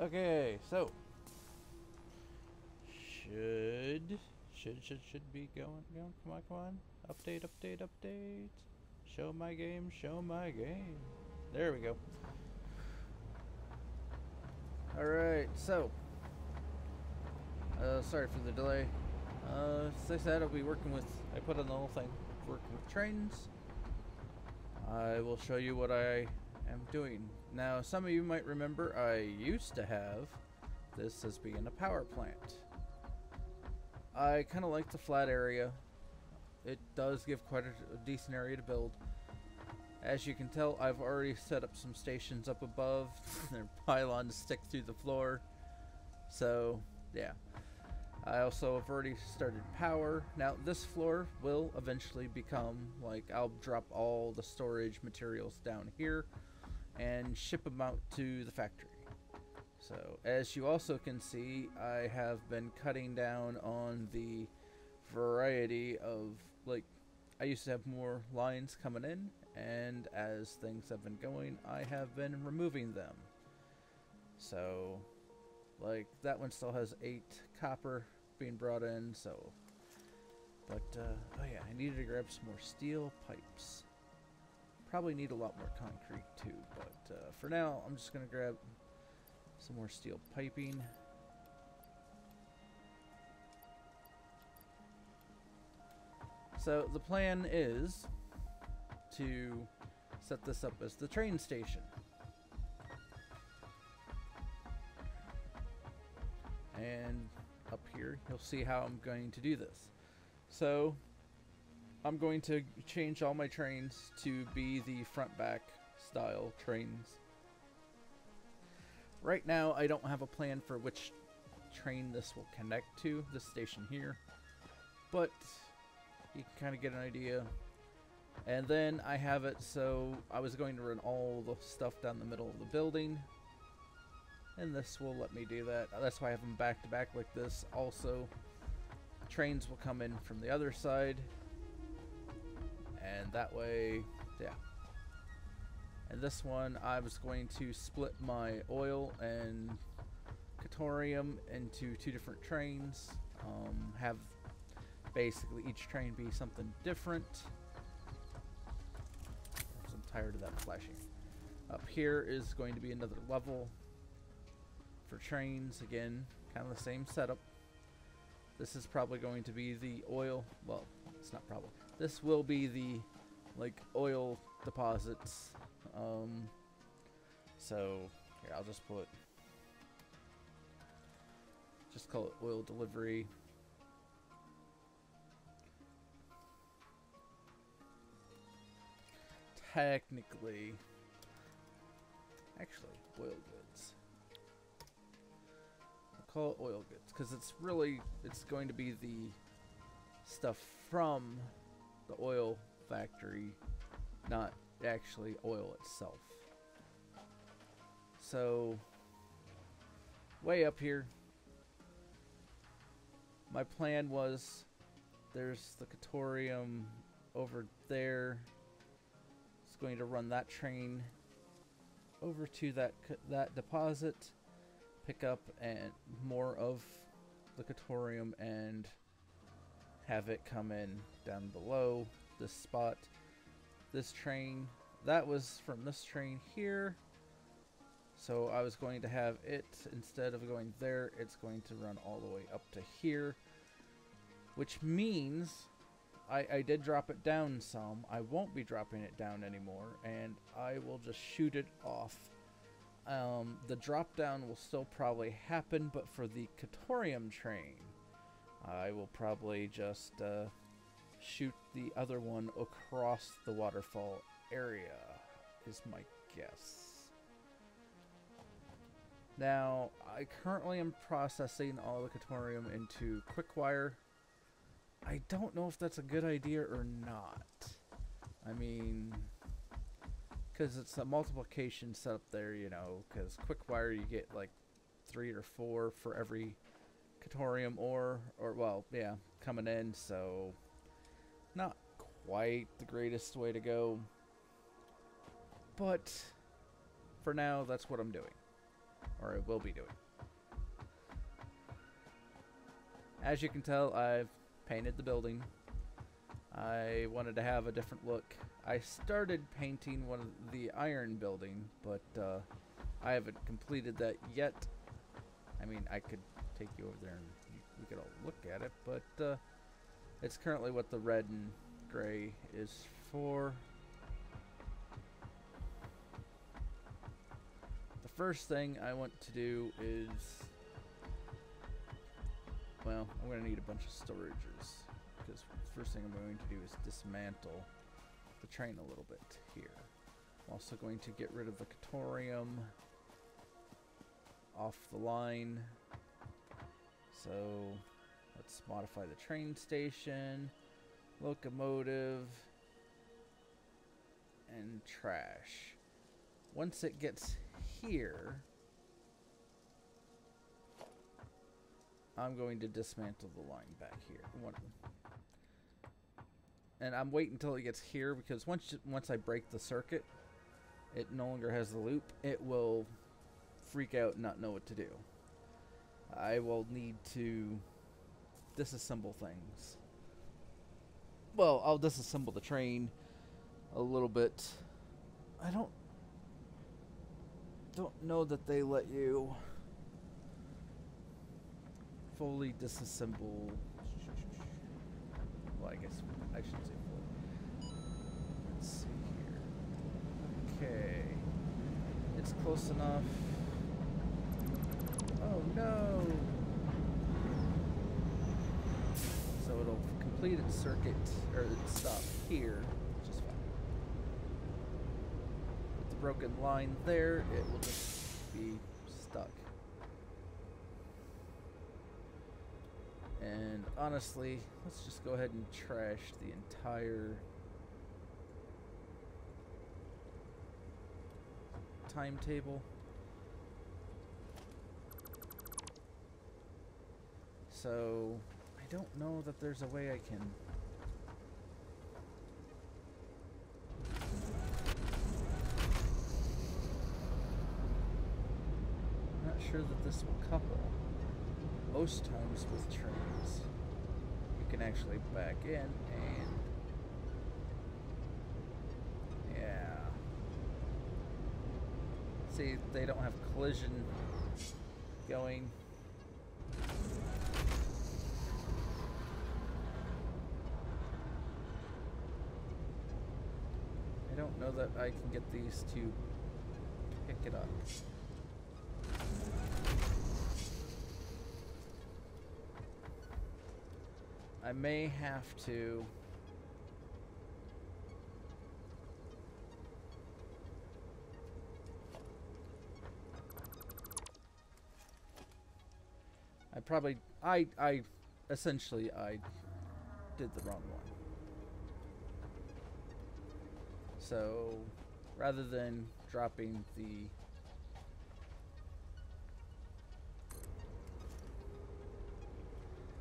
Okay, so should be going. Come on, come on. Update, update, update. Show my game, show my game. There we go. Alright, so sorry for the delay. As I said, I'll be working with, I put on the whole thing, working with trains. I will show you what I am doing. Now, some of you might remember I used to have this as being a power plant. I kind of like the flat area. It does give quite a decent area to build. As you can tell, I've already set up some stations up above. Their pylons stick through the floor. So, yeah. I also have already started power. Now, this floor will eventually become, like, I'll drop all the storage materials down here and ship them out to the factory. So, as you also can see, I have been cutting down on the variety of, like, I used to have more lines coming in, and as things have been going, I have been removing them. So, like, that one still has 8 copper being brought in, so, but, oh yeah, I needed to grab some more steel pipes. Probably need a lot more concrete too, but for now, I'm just gonna grab some more steel piping. So the plan is to set this up as the train station. And up here, you'll see how I'm going to do this. So I'm going to change all my trains to be the front-back style trains. Right now, I don't have a plan for which train this will connect to, this station here, but you can kind of get an idea. And then I have it so I was going to run all the stuff down the middle of the building, and this will let me do that. That's why I have them back to back like this. Also, trains will come in from the other side, and that way, yeah. And this one, I was going to split my oil and Catorium into 2 different trains. Have basically each train be something different. I'm tired of that flashing. Up here is going to be another level for trains. Again, kind of the same setup. This is probably going to be the oil. Well, it's not probably. This will be the, like, oil deposits. So here, I'll just call it oil delivery. Technically, actually, oil goods. I'll call it oil goods because it's going to be the stuff from the oil factory, not actually oil itself. So, way up here, my plan was, there's the Catorium over there. It's going to run that train over to that deposit, pick up and more of the Catorium and have it come in down below this spot. This train, that was from this train here. So I was going to have it, instead of going there, it's going to run all the way up to here. Which means I did drop it down some. I won't be dropping it down anymore, and I will just shoot it off. The drop down will still probably happen, but for the Catorium train, I will probably just shoot the other one across the waterfall area, is my guess. Now, I currently am processing all the Catorium into quick-wire. I don't know if that's a good idea or not. I mean, because it's a multiplication setup there, you know, because quick-wire you get like 3 or 4 for every Catorium ore, or well, yeah, coming in, so not quite the greatest way to go. But for now, that's what I'm doing. or I will be doing. As you can tell, I've painted the building. I wanted to have a different look. I started painting one of the iron building, but I haven't completed that yet. I mean, I could take you over there and we could all look at it, but it's currently what the red and gray is for. The first thing I want to do is, well, I'm going to need a bunch of storages, because the first thing I'm going to do is dismantle the train a little bit here. I'm also going to get rid of the Catorium off the line. So let's modify the train station, locomotive, and trash. Once it gets here, I'm going to dismantle the line back here. And I'm waiting until it gets here, because once I break the circuit, it no longer has the loop. It will freak out and not know what to do. I will need to disassemble things. Well, I'll disassemble the train a little bit. I don't know that they let you fully disassemble. Well, I guess I should say fully. Let's see here. Okay. It's close enough. Oh no! So it'll complete its circuit, or its stop here, which is fine. With the broken line there, it will just be stuck. And honestly, let's just go ahead and trash the entire timetable. So I don't know that there's a way I can. I'm not sure that this will couple. Most times with trains, you can actually back in and, yeah. See, they don't have collision going. I don't know that I can get these to pick it up. I may have to I essentially did the wrong one. So rather than dropping the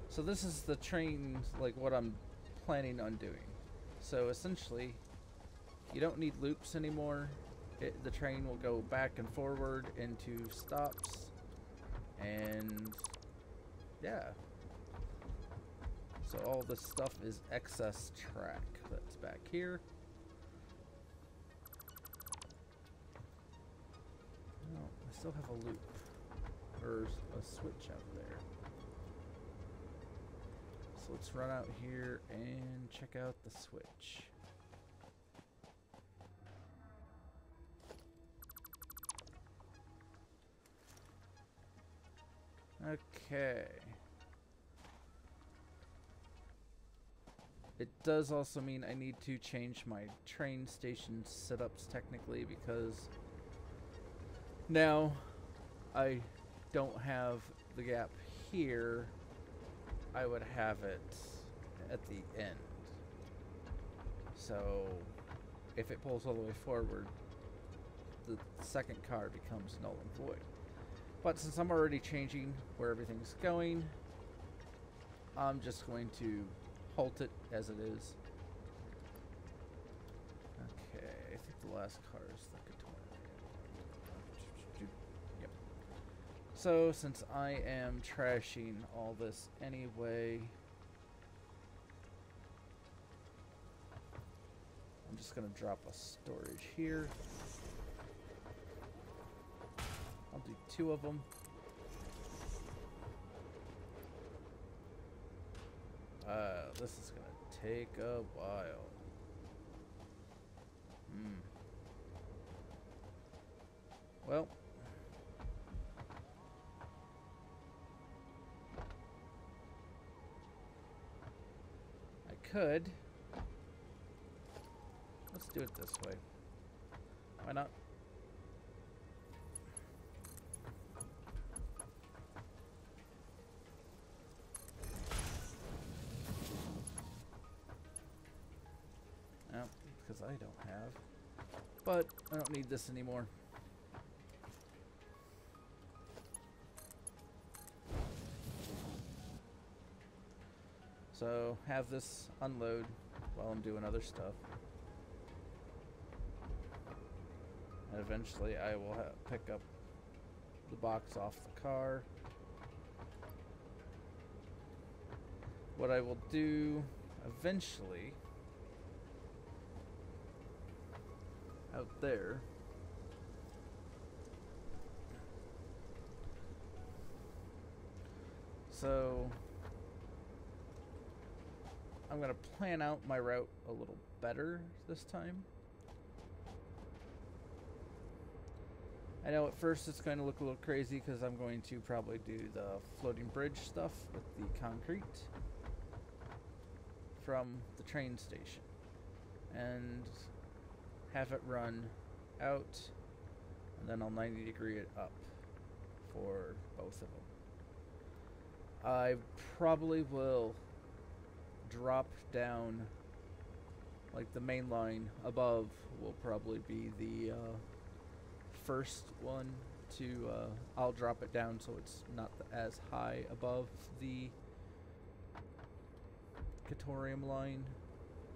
So this is the train, like what I'm planning on doing. So essentially, you don't need loops anymore. The train will go back and forward into stops. And yeah. So all this stuff is excess track that's back here. No, I still have a loop. Or a switch out there. So let's run out here and check out the switch. Okay. It does also mean I need to change my train station setups technically, because now I don't have the gap here. I would have it at the end. So if it pulls all the way forward, the second car becomes null and void. But since I'm already changing where everything's going, I'm just going to halt it as it is. Okay, I think the last car is the Catorium. Yep. So, since I am trashing all this anyway, I'm just gonna drop a storage here. I'll do 2 of them. This is gonna take a while. Well, I could. Let's do it this way. Why not? No, because I don't have. But I don't need this anymore. So have this unload while I'm doing other stuff. And eventually I will pick up the box off the car. What I will do eventually out there so I'm gonna plan out my route a little better this time. I know at first it's going to look a little crazy because I'm going to probably do the floating bridge stuff with the concrete from the train station and have it run out, and then I'll 90-degree it up for both of them. I probably will drop down, like the main line above will probably be the first one to, I'll drop it down so it's not as high above the Catorium line.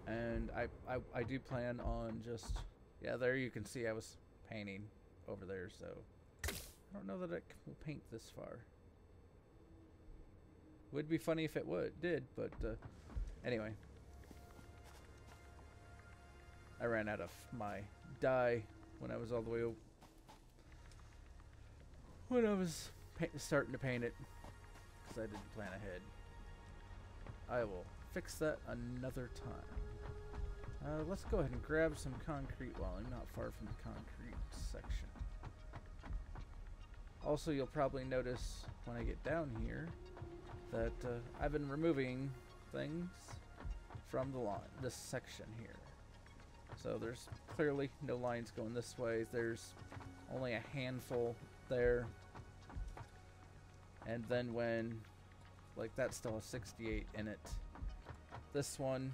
And I do plan on just, yeah, there you can see I was painting over there, so I don't know that it will paint this far. Would be funny if it did, but anyway. I ran out of my dye when I was all the way over. When I was starting to paint it, because I didn't plan ahead. I will fix that another time. Let's go ahead and grab some concrete while I'm not far from the concrete section. Also, you'll probably notice when I get down here that I've been removing things from the line, this section here. So there's clearly no lines going this way. There's only a handful there. And then when, like, that still has 68 in it. This one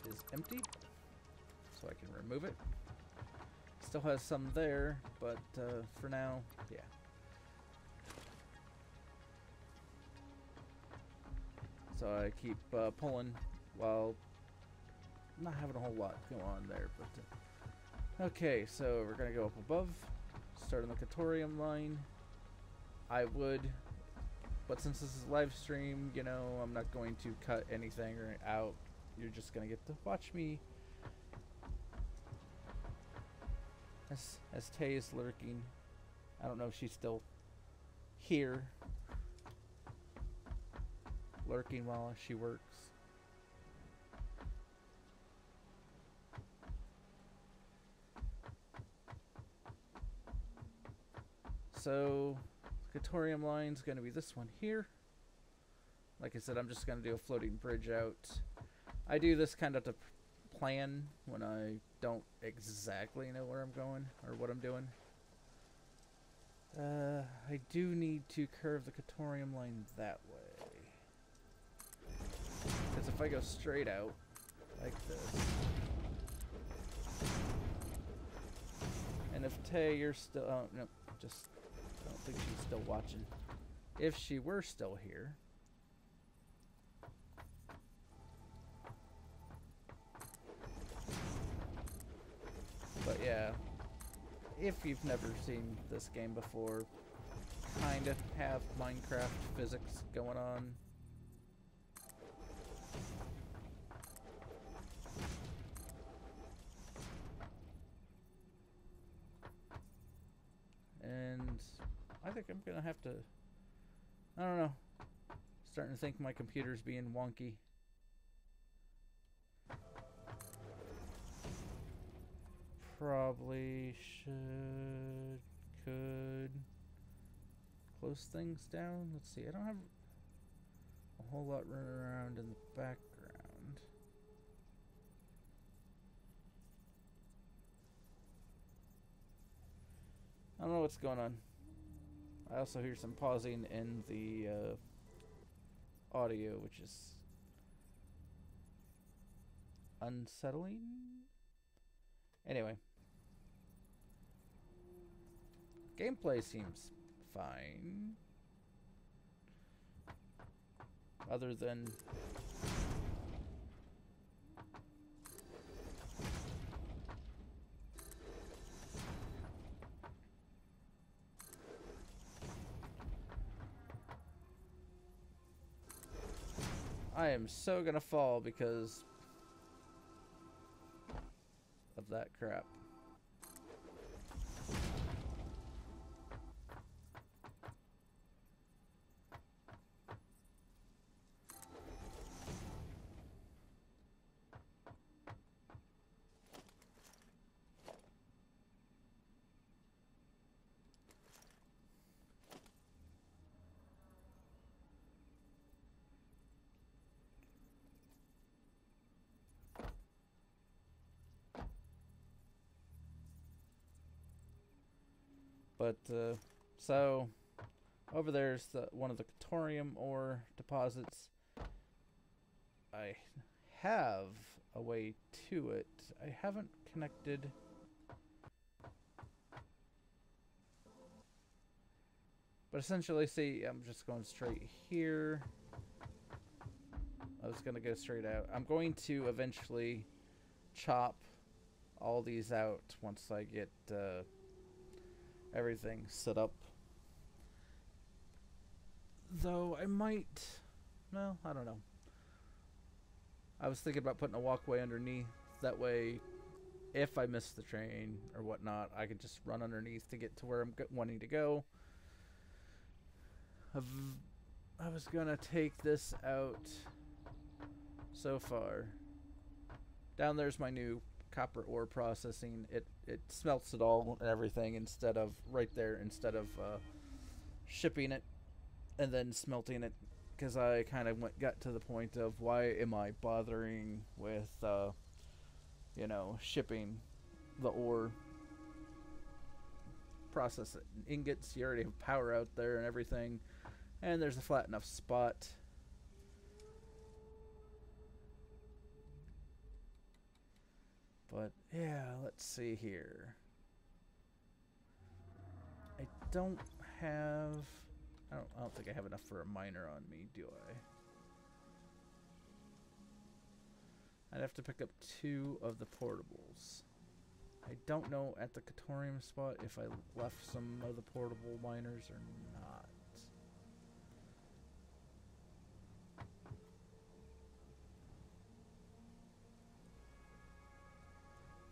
is empty, so I can remove it. Still has some there, but for now, yeah. So I keep pulling while not having a whole lot go on there. But okay, so we're gonna go up above, start on the Catorium line. I would, but since this is a live stream, you know, I'm not going to cut anything or out. You're just gonna get to watch me as Tay is lurking. I don't know if she's still here, lurking while she works. So, Catorium line's going to be this one here. Like I said, I'm just going to do a floating bridge out. I do this kind of to plan when I don't exactly know where I'm going or what I'm doing. I do need to curve the Catorium line that way. Because if I go straight out, like this. And if Tay, you're still, oh, no, just, I don't think she's still watching. If she were still here. But yeah, if you've never seen this game before, kind of have Minecraft physics going on. And I think I'm gonna have to, I don't know, starting to think my computer's being wonky. Probably could close things down. Let's see, I don't have a whole lot running around in the background. I don't know what's going on. I also hear some pausing in the audio, which is unsettling. Anyway. Gameplay seems fine. Other than I am so gonna fall because of that crap. But, so, over there's one of the Catorium ore deposits. I have a way to it. I haven't connected. But essentially, see, I'm just going straight here. I was going to go straight out. I'm going to eventually chop all these out once I get, everything set up. Though I might, well, I don't know. I was thinking about putting a walkway underneath. That way, if I miss the train or whatnot, I could just run underneath to get to where I'm wanting to go. I was gonna take this out so far. Down there's my new copper ore processing. It smelts it all and everything instead of right there, instead of shipping it and then smelting it, because I kind of got to the point of why am I bothering with you know, shipping the ore, process it in ingots. You already have power out there and everything, and there's a flat enough spot. But yeah, let's see here. I don't have, I don't think I have enough for a miner on me, do I? I'd have to pick up 2 of the portables. I don't know at the Catorium spot if I left some of the portable miners or not.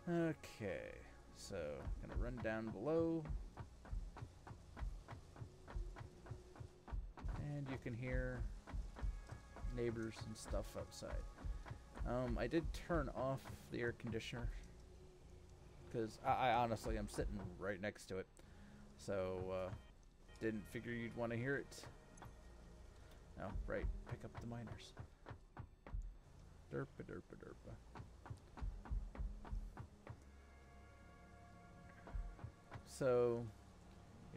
Okay, so gonna run down below, and you can hear neighbors and stuff outside. I did turn off the air conditioner because I honestly am sitting right next to it, so didn't figure you'd want to hear it. No, right, pick up the miners. Derpa derpa derpa. So,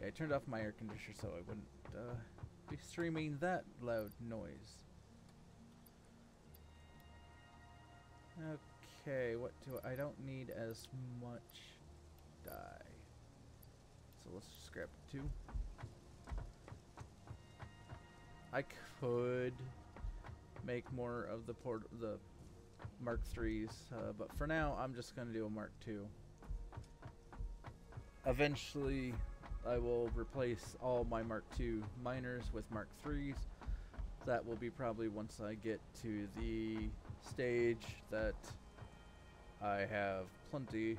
yeah, I turned off my air conditioner so I wouldn't be streaming that loud noise. Okay, what do I don't need as much dye. So let's just grab 2. I could make more of the Mark 3s, but for now I'm just going to do a Mark 2. Eventually, I will replace all my Mark II miners with Mark IIIs. That will be probably once I get to the stage that I have plenty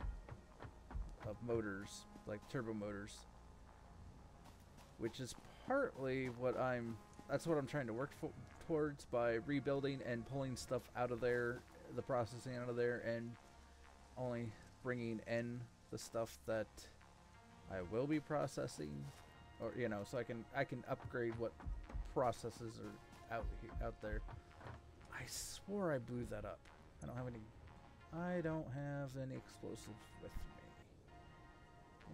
of motors, like turbo motors, which is partly what that's what I'm trying to work towards by rebuilding and pulling stuff out of there, the processing out of there, and only bringing in the stuff that I will be processing, or you know, so I can upgrade what processes are out there. I swore I blew that up. I don't have any explosives with me.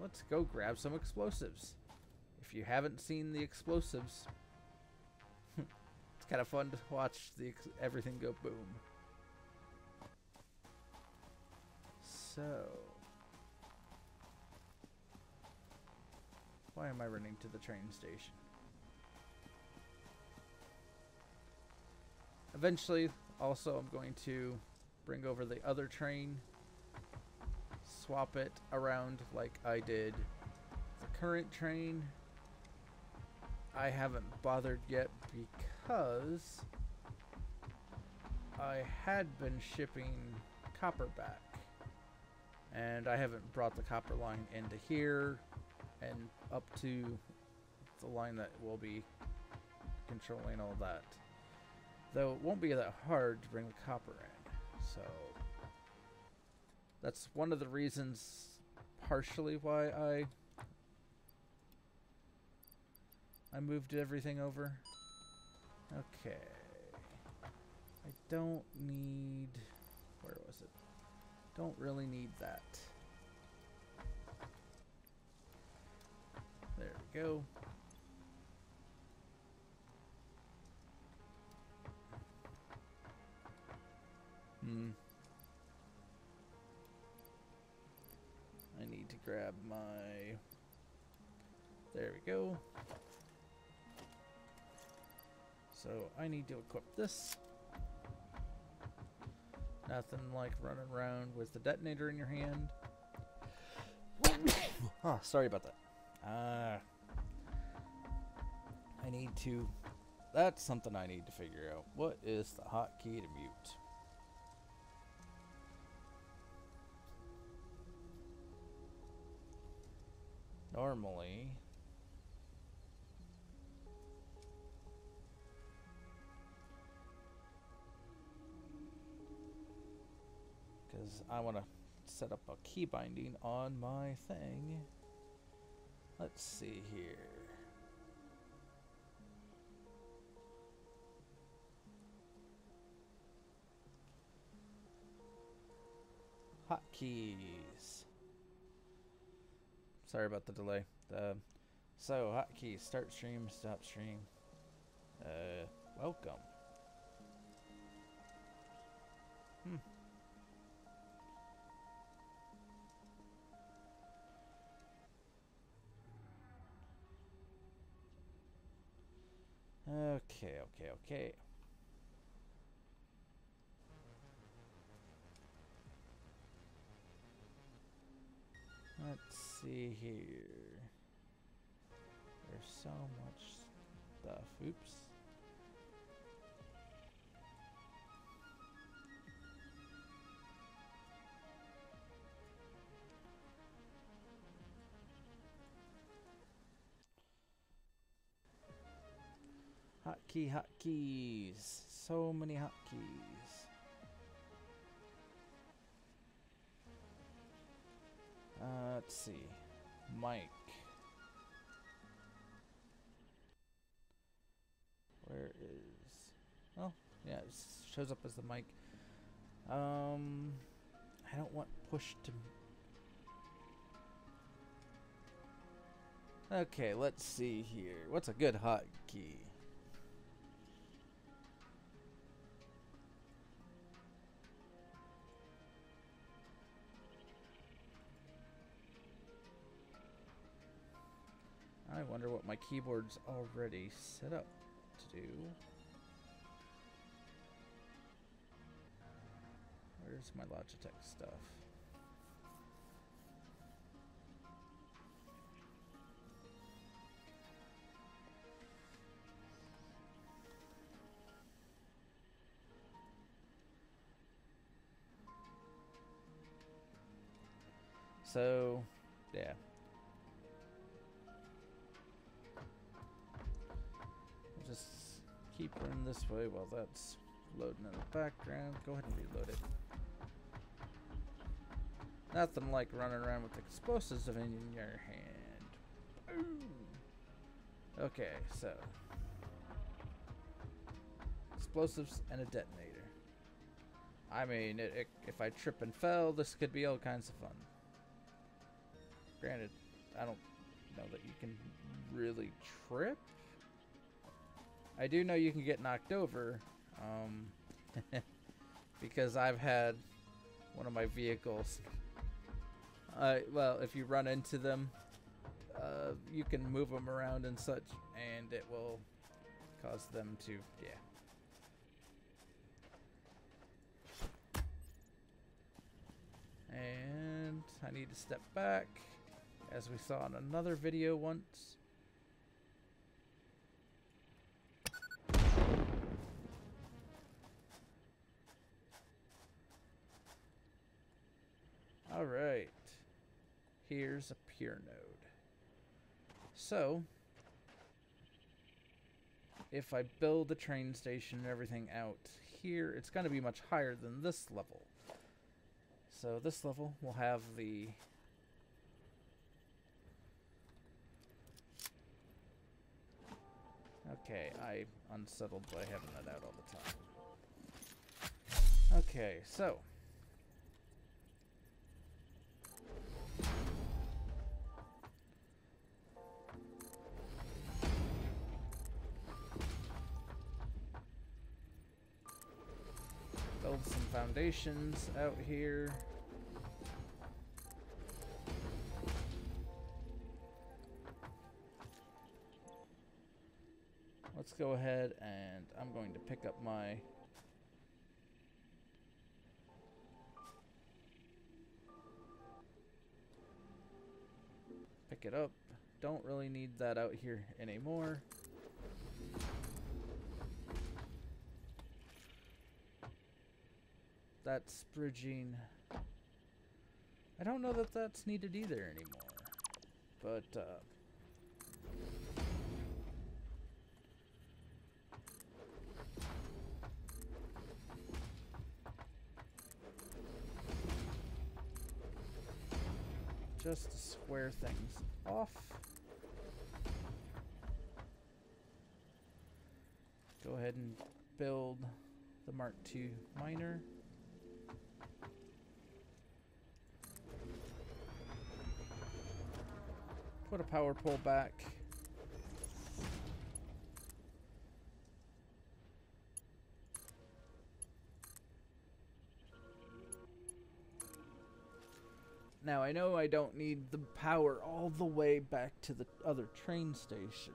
Let's go grab some explosives. If you haven't seen the explosives, it's kind of fun to watch everything go boom. So, why am I running to the train station? Eventually, also, I'm going to bring over the other train, swap it around like I did the current train. I haven't bothered yet because I had been shipping copper back, and I haven't brought the copper line into here and up to the line that will be controlling all that. Though it won't be that hard to bring the copper in. So that's one of the reasons partially why I moved everything over. Okay. I don't need, where was it? Don't really need that. There we go. I need to grab my... There we go. So I need to equip this. Nothing like running around with the detonator in your hand. Oh, sorry about that. I need to... That's something I need to figure out. What is the hotkey to mute? Normally... because I want to set up a key binding on my thing. Let's see here. Hotkeys. Sorry about the delay. So hotkeys: start stream, stop stream. Welcome. Okay. Let's see here. There's so much stuff. Oops. Hotkeys. So many hotkeys. Let's see. Mike. Where is... Oh, yeah, it shows up as the mic. I don't want push to... Okay, let's see here. What's a good hotkey? I wonder what my keyboard's already set up to do. Where's my Logitech stuff? So, yeah. Just keep running this way while that's loading in the background. Go ahead and reload it. Nothing like running around with explosives in your hand. Boom. Okay, so explosives and a detonator. I mean, if I trip and fell, this could be all kinds of fun. Granted, I don't know that you can really trip. I do know you can get knocked over, because I've had one of my vehicles. Well, if you run into them, you can move them around and such, and it will cause them to, yeah. And I need to step back, as we saw in another video once. Alright, here's a pure node. So, if I build the train station and everything out here, it's going to be much higher than this level. So this level will have the okay, I'm unsettled by having that out all the time. Okay, so build some foundations out here. Let's go ahead and I'm going to pick up my pick it up. Don't really need that out here anymore. That's bridging. I don't know that that's needed either anymore. But, just to square things off. Go ahead and build the Mark II miner. Put a power pole back. Now, I know I don't need the power all the way back to the other train station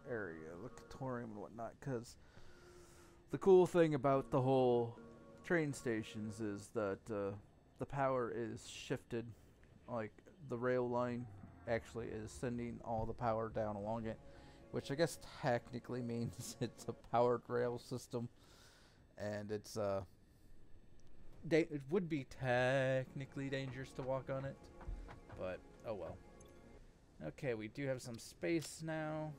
area, the Catorium and whatnot, because the cool thing about the whole train stations is that the power is shifted. Like, the rail line actually is sending all the power down along it, which I guess technically means it's a powered rail system, and it's it would be technically dangerous to walk on it, but oh well. Okay, we do have some space now,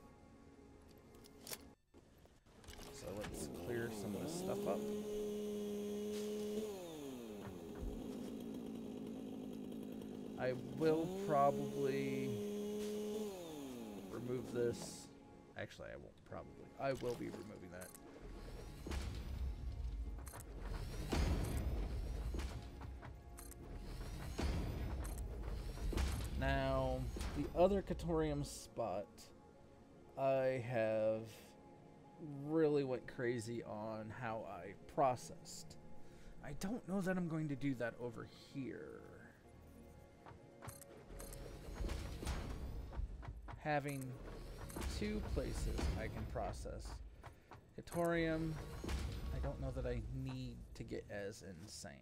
so let's clear some of this stuff up. I will probably remove this. Actually, I won't probably. I will be removing that. Now, the other Catorium spot, I have really went crazy on how I processed. I don't know that I'm going to do that over here. Having two places I can process Catorium, I don't know that I need to get as insane.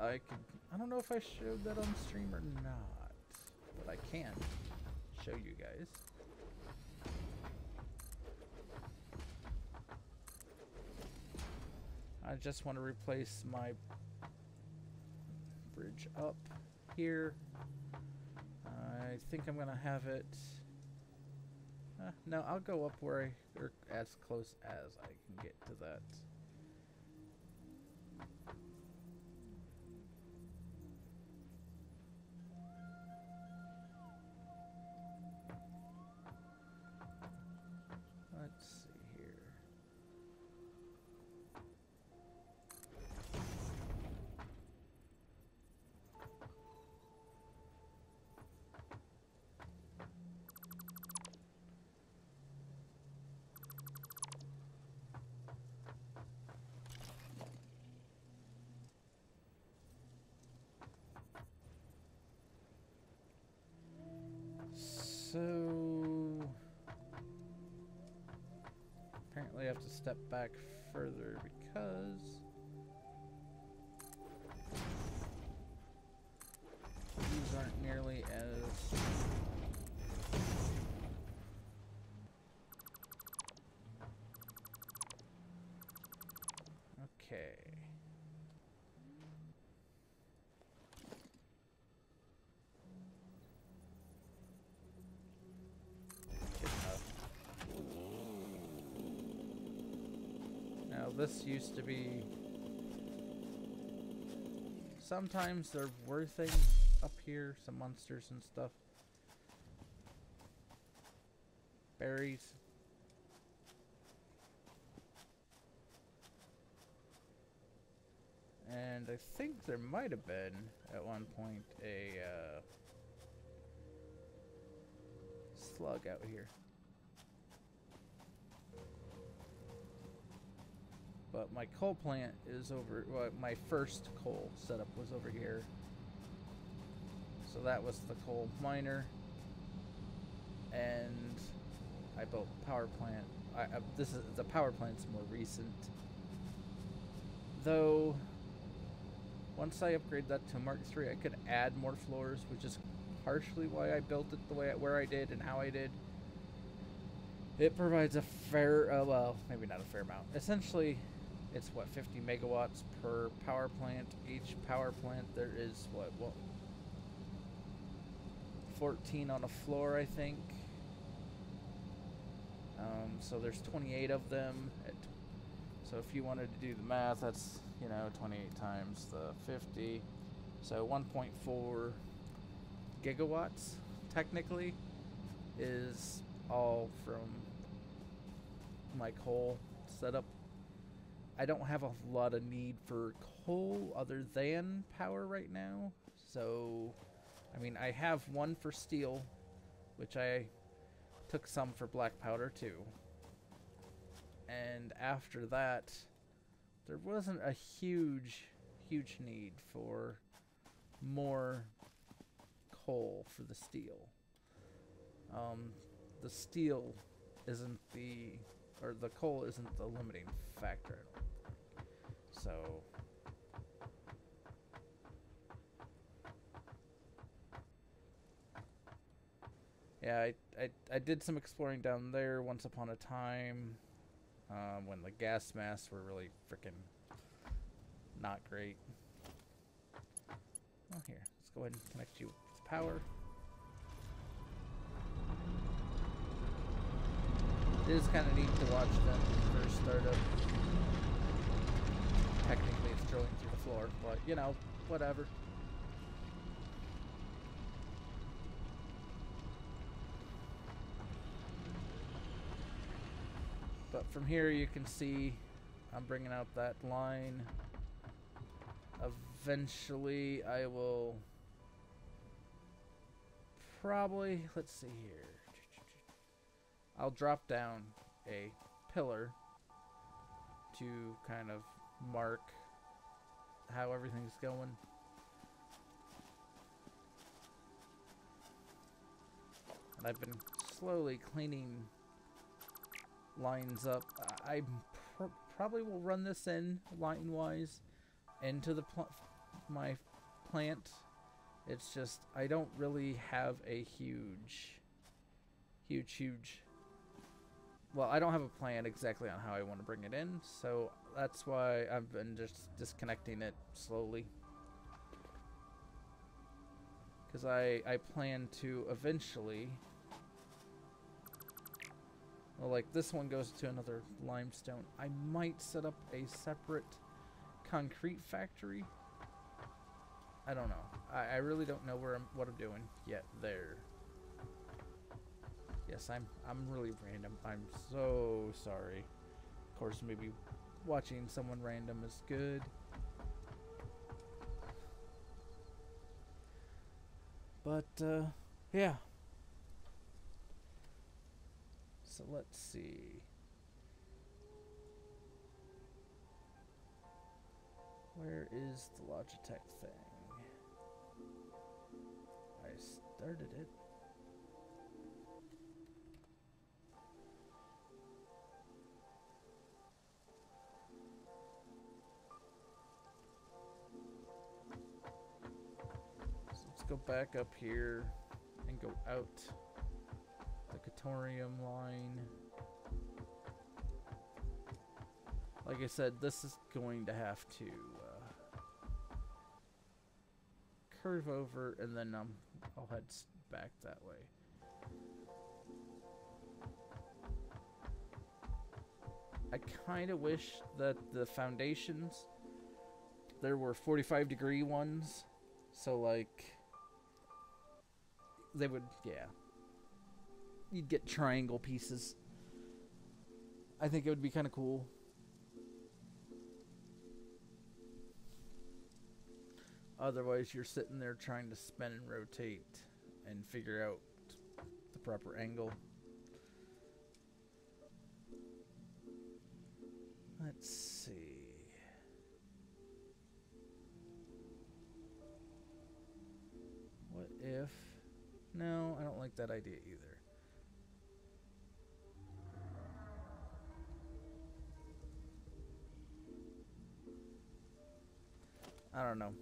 I don't know if I showed that on stream or not, but I can show you guys. I just want to replace my bridge up here. I think I'm gonna have it. No, I'll go up where or as close as I can get to that. Let's see here. So apparently I have to step back further because these aren't nearly as okay. This used to be, sometimes there were things up here, some monsters and stuff. Berries. And I think there might have been, at one point, a slug out here. But my coal plant is over, well, my first coal setup was over here. So that was the coal miner. And I built power plant. This is, the power plant's more recent. Though, once I upgrade that to Mark III, I could add more floors, which is partially why I built it the way, where I did and how I did. It provides a fair, well, maybe not a fair amount. Essentially, it's what, 50 megawatts per power plant. Each power plant there is what 14 on a floor, I think. So there's 28 of them. So if you wanted to do the math, that's, you know, 28 times the 50. So 1.4 gigawatts technically is all from my coal setup. I don't have a lot of need for coal other than power right now. So, I mean, I have one for steel, which I took some for black powder too. And after that, there wasn't a huge need for more coal for the steel. The steel isn't the, or the coal isn't the limiting factor. So yeah, I did some exploring down there once upon a time, when the gas masks were really freaking not great. Oh, here, let's go ahead and connect you with power. It is kind of neat to watch them first start up. Technically it's drilling through the floor, but you know, whatever. But from here you can see I'm bringing out that line. Eventually I will probably, let's see here, I'll drop down a pillar to kind of mark how everything's going. And I've been slowly cleaning lines up. I probably will run this in line-wise into the my plant. It's just I don't really have a huge. Well, I don't have a plan exactly on how I want to bring it in, so that's why I've been just disconnecting it slowly. Because I plan to eventually... Well, like this one goes to another limestone. I might set up a separate concrete factory. I don't know. I really don't know what I'm doing yet there. Yes, I'm really random. I'm so sorry. Of course, maybe watching someone random is good. But, yeah. So let's see. Where is the Logitech thing? I started it. So let's go back up here and go out the Catorium line. Like I said, this is going to have to curve over, and then I'll head back that way. I kind of wish that the foundations, there were 45-degree ones, so like they would, yeah, you'd get triangle pieces. I think it would be kind of cool. Otherwise, you're sitting there trying to spin and rotate and figure out the proper angle. Let's see. What if... No, I don't like that idea either. I don't know.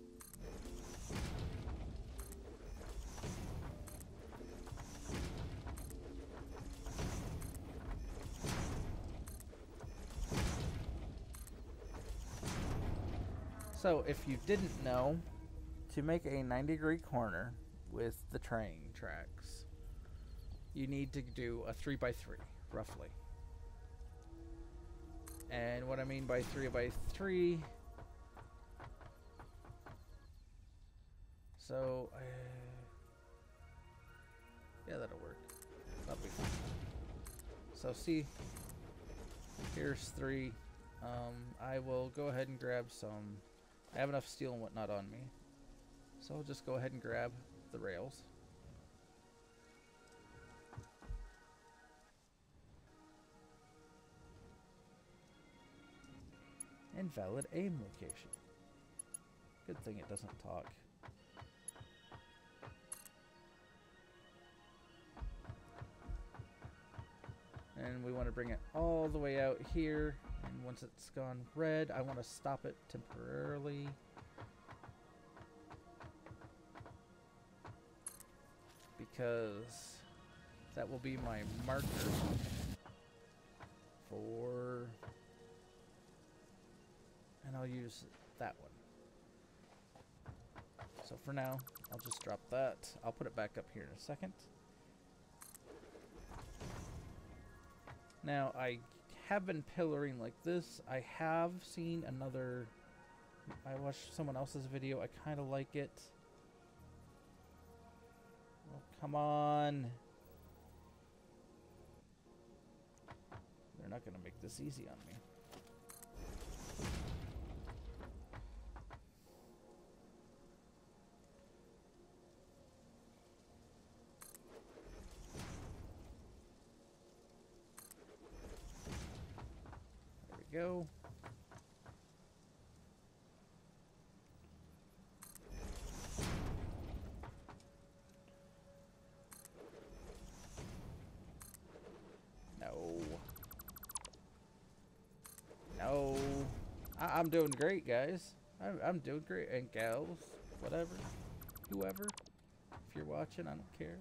So, if you didn't know, to make a 90-degree corner with the train tracks, you need to do a 3x3, roughly. And what I mean by 3x3... So, yeah, that'll work. That'll be fine. So, see, here's 3. I will go ahead and grab some... I have enough steel and whatnot on me. So I'll just go ahead and grab the rails. Invalid aim location. Good thing it doesn't talk. And we want to bring it all the way out here. And once it's gone red, I want to stop it temporarily. Because that will be my marker for... And I'll use that one. So for now, I'll just drop that. I'll put it back up here in a second. Now, I have been pillaring like this. I have seen another... I watched someone else's video. I kind of like it. Oh, come on. They're not going to make this easy on me. Go. No. No. I'm doing great, guys. I'm doing great. And gals, whatever, whoever, if you're watching, I don't care.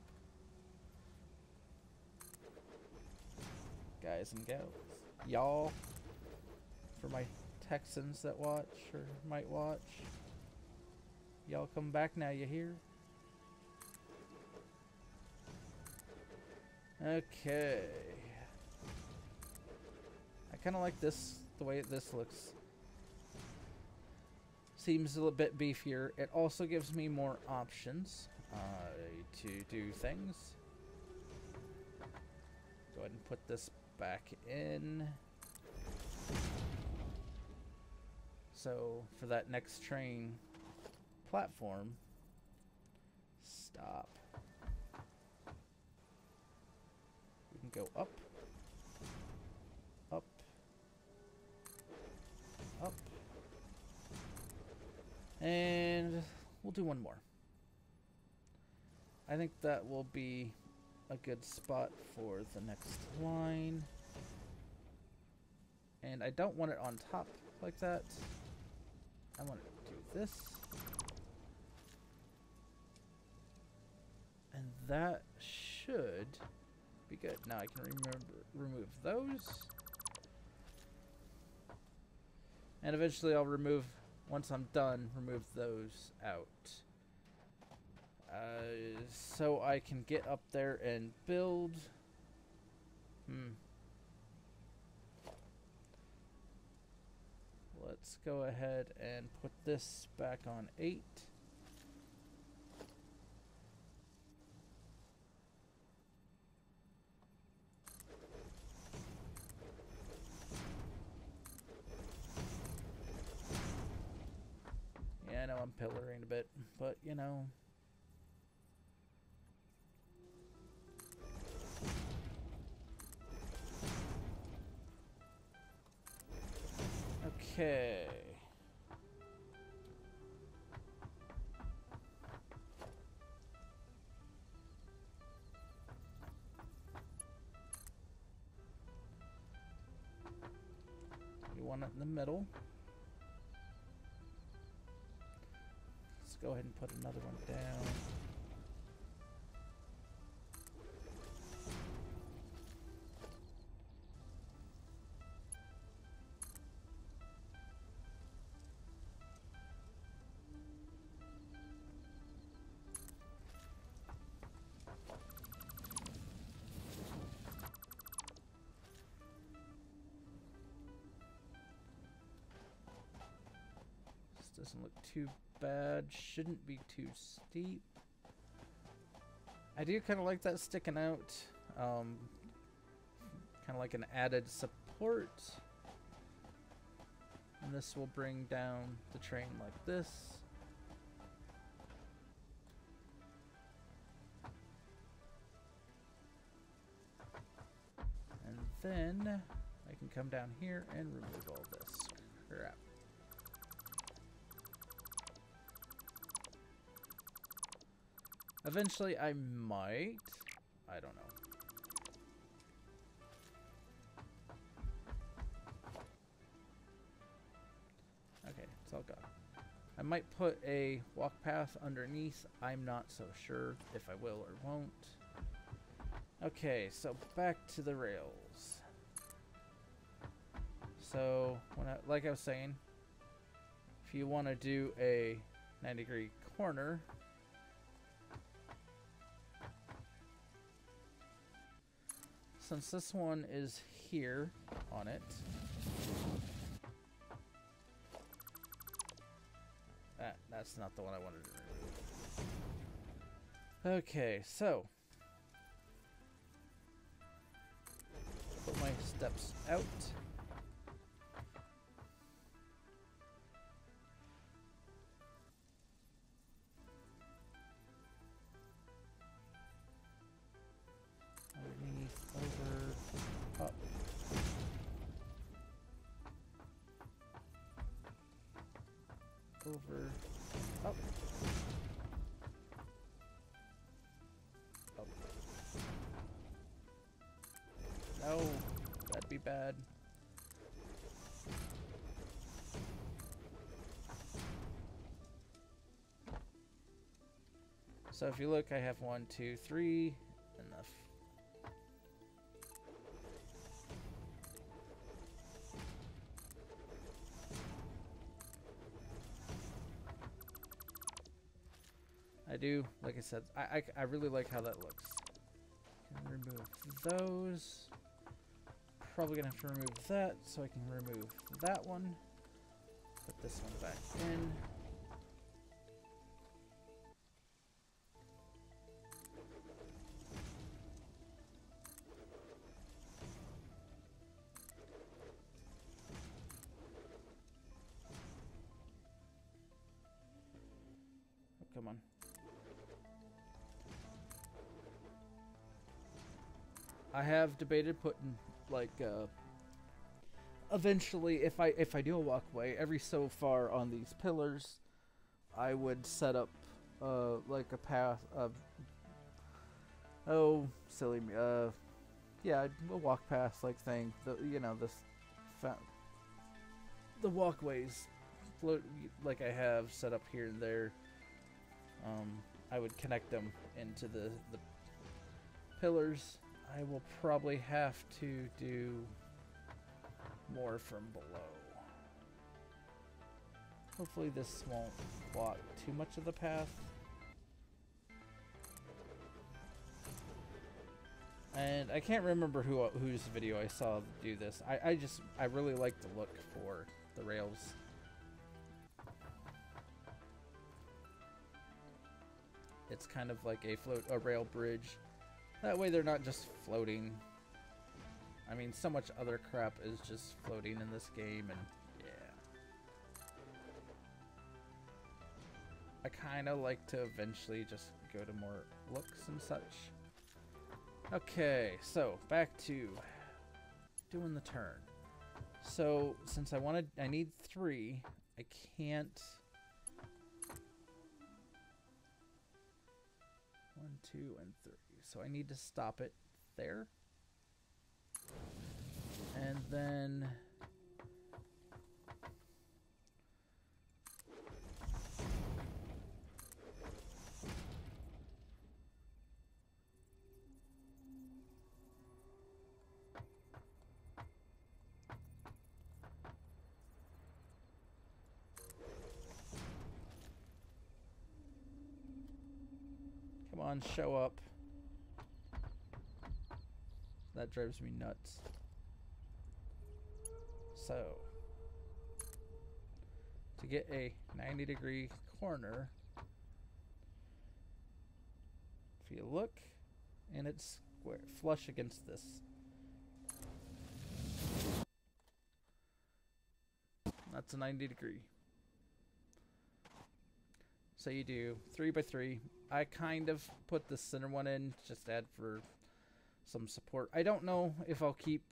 Guys and gals, y'all, for my Texans that watch or might watch, y'all come back now, you hear? Okay. I kind of like this, the way this looks. Seems a little bit beefier. It also gives me more options to do things. Go ahead and put this back in. So for that next train platform, stop. We can go up, up, up, and we'll do one more. I think that will be a good spot for the next line. And I don't want it on top like that. I want to do this. And that should be good. Now I can remove those. And eventually I'll remove, once I'm done, remove those out. So I can get up there and build. Let's go ahead and put this back on 8. Yeah, I know I'm pillaring a bit, but you know. Okay. You want it in the middle. Let's go ahead and put another one down. Doesn't look too bad. Shouldn't be too steep. I do kind of like that sticking out. Kind of like an added support. And this will bring down the train like this. And then I can come down here and remove all this crap. Eventually, I might. I don't know. Okay, it's all gone. I might put a walk path underneath. I'm not so sure if I will or won't. Okay, so back to the rails. So, like I was saying, if you want to do a 90-degree corner, since this one is here on it, that's not the one I wanted to remove. Okay, so put my steps out. Over, up, up. No, that'd be bad. So if you look, I have 1, 2, 3, enough. I do, like I said, I really like how that looks. Can remove those. Probably gonna have to remove that, so I can remove that one. Put this one back in. Oh, come on. I have debated putting like eventually if I do a walkway every so far on these pillars, I would set up like a path of silly me yeah, a walk path like thing. The walkways float like I have set up here and there. I would connect them into the pillars. I will probably have to do more from below. Hopefully this won't block too much of the path. And I can't remember whose video I saw do this. I really like the look for the rails. It's kind of like a rail bridge. That way they're not just floating. I mean, so much other crap is just floating in this game, and yeah. I kind of like to eventually just go to more looks and such. Okay, so back to doing the turn. So since I need 3, I can't. 1, 2, and 3. So I need to stop it there. And then come on, show up. That drives me nuts. So, to get a 90-degree corner, if you look, and it's square, flush against this. That's a 90-degree. So you do 3 by 3. I kind of put the center one in, just to add for some support. I don't know if I'll keep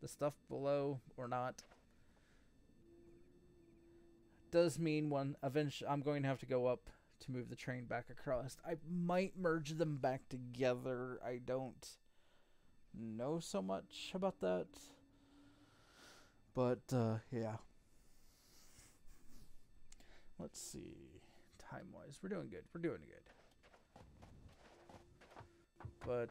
the stuff below or not. Does mean eventually I'm going to have to go up to move the train back across. I might merge them back together. I don't know so much about that. But yeah. Let's see. Time-wise, we're doing good. We're doing good. But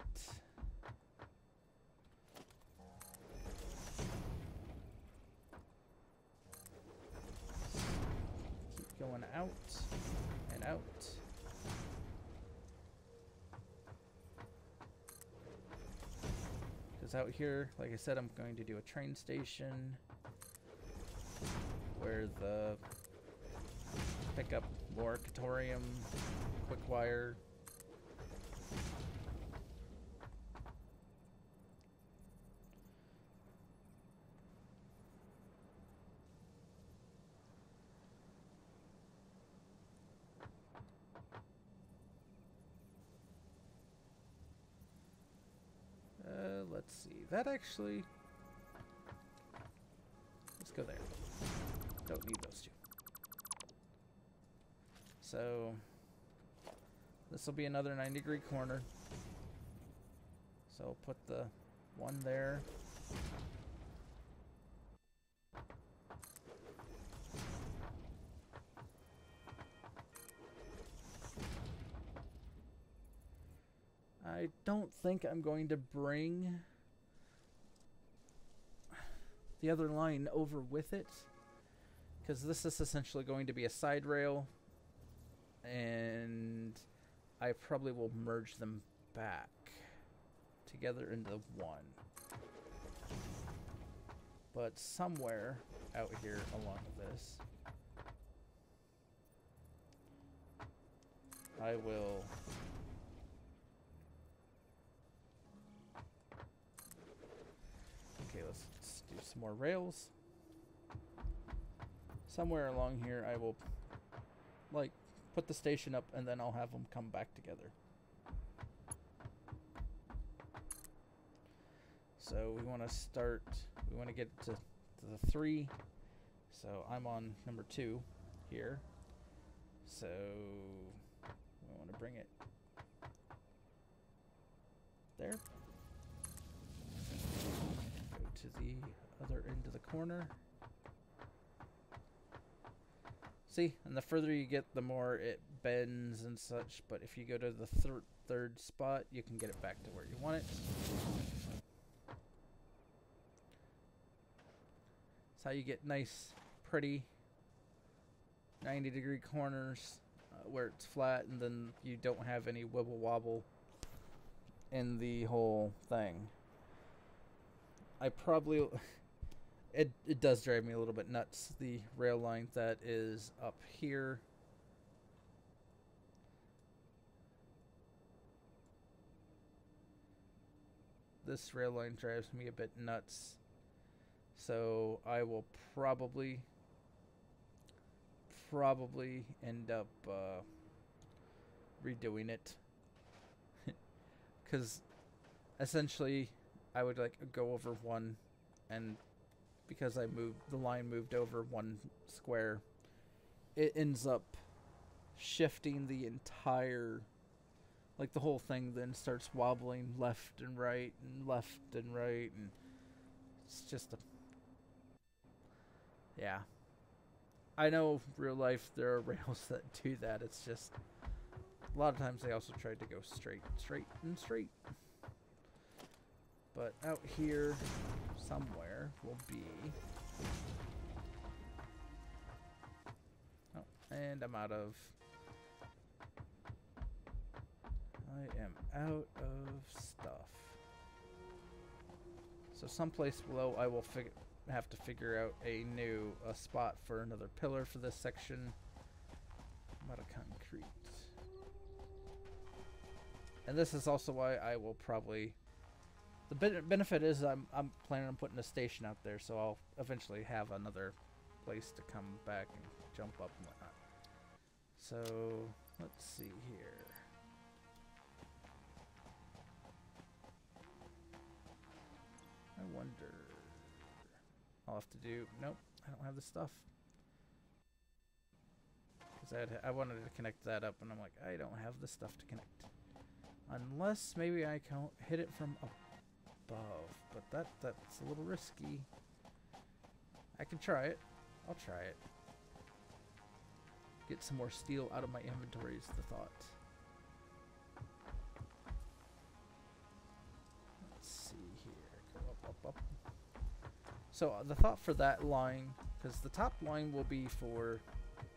keep going out and out. Because out here, like I said, I'm going to do a train station where the pick up more Catorium, quick wire. Let's see. That actually... Let's go there. Don't need those two. So... This will be another 90-degree corner. So I'll put the one there. I don't think I'm going to bring the other line over with it, because this is essentially going to be a side rail, and I probably will merge them back together into one. But somewhere out here along this, I will let's do some more rails. Somewhere along here I will like put the station up, and then I'll have them come back together. So we want to get to the 3. So I'm on number 2 here. So we want to bring it there. Go to the other end of the corner. See, and the further you get, the more it bends and such, but if you go to the third spot, you can get it back to where you want it. That's how you get nice, pretty 90-degree corners where it's flat, and then you don't have any wibble wobble in the whole thing. I probably... It does drive me a little bit nuts, the rail line that is up here. This rail line drives me a bit nuts. So I will probably end up redoing it. Because essentially I would like go over one, and because the line moved over one square, it ends up shifting the entire, like the whole thing then starts wobbling left and right, and it's just a, yeah. I know real life there are rails that do that. It's just, a lot of times they also tried to go straight. But out here somewhere will be... Oh, and I'm out of... I am out of stuff. So someplace below I will have to figure out a new spot for another pillar for this section. I'm out of concrete. And this is also why I will probably... The benefit is I'm planning on putting a station out there, so I'll eventually have another place to come back and jump up and whatnot. So, let's see here. I wonder... I'll have to do... Nope, I don't have the stuff. Because I wanted to connect that up, and I'm like, I don't have the stuff to connect. Unless maybe I can hit it from above, but that's a little risky. I can try it. I'll try it. Get some more steel out of my inventory is the thought. Let's see here. Go up. So the thought for that line, because the top line will be for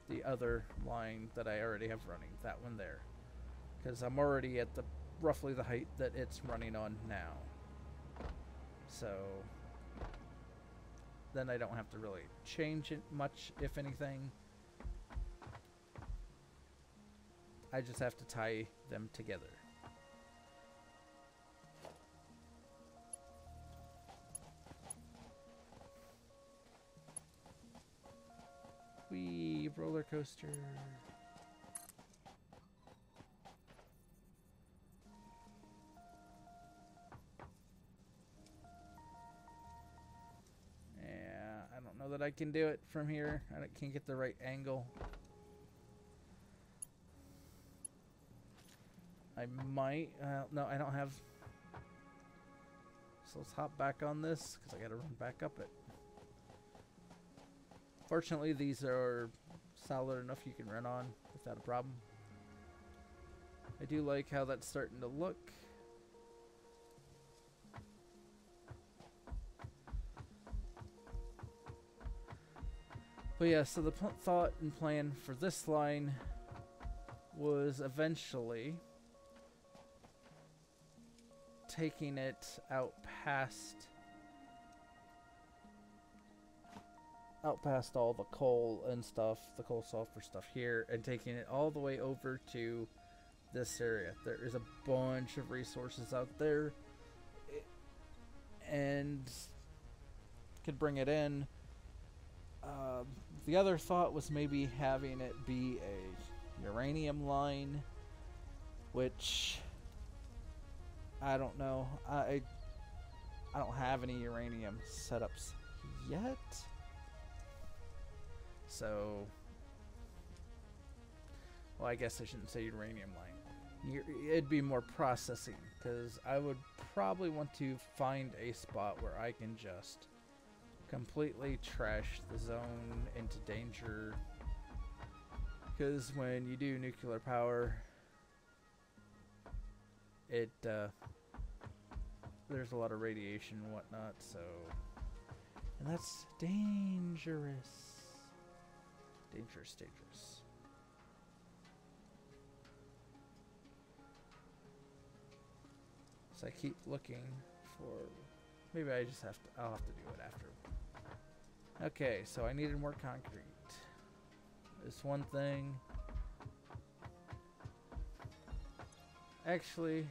the other line that I already have running, that one there. Because I'm already at the roughly the height that it's running on now. So then I don't have to really change it much, if anything. I just have to tie them together. Wee roller coaster. That I can do it from here. I can't get the right angle. I might. No, I don't have. So let's hop back on this because I got to run back up it. Fortunately, these are solid enough you can run on without a problem. I do like how that's starting to look. But yeah, so the thought and plan for this line was eventually taking it out past all the coal and stuff, the coal sulfur stuff here, and taking it all the way over to this area. There is a bunch of resources out there, and could bring it in. The other thought was maybe having it be a uranium line, which I don't know. I don't have any uranium setups yet. So, well, I guess I shouldn't say uranium line. It'd be more processing, because I would probably want to find a spot where I can just completely trash the zone into danger. Because when you do nuclear power, there's a lot of radiation and whatnot, so, and that's dangerous. Dangerous. So I keep looking for, maybe I'll have to do it after. Okay, so I needed more concrete. This one thing. Actually,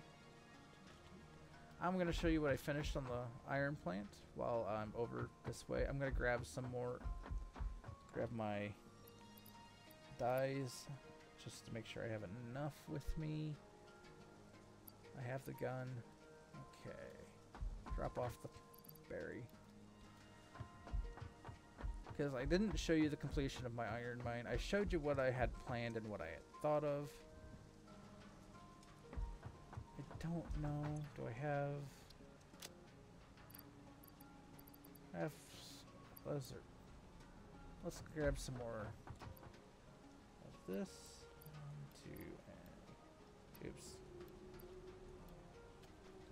I'm going to show you what I finished on the iron plant while I'm over this way. I'm going to grab my dyes just to make sure I have enough with me. I have the gun. Okay. Drop off the berry. Because I didn't show you the completion of my iron mine. I showed you what I had planned and what I had thought of. I don't know. Do I have... Let's grab some more of this. 1, 2, and... Oops.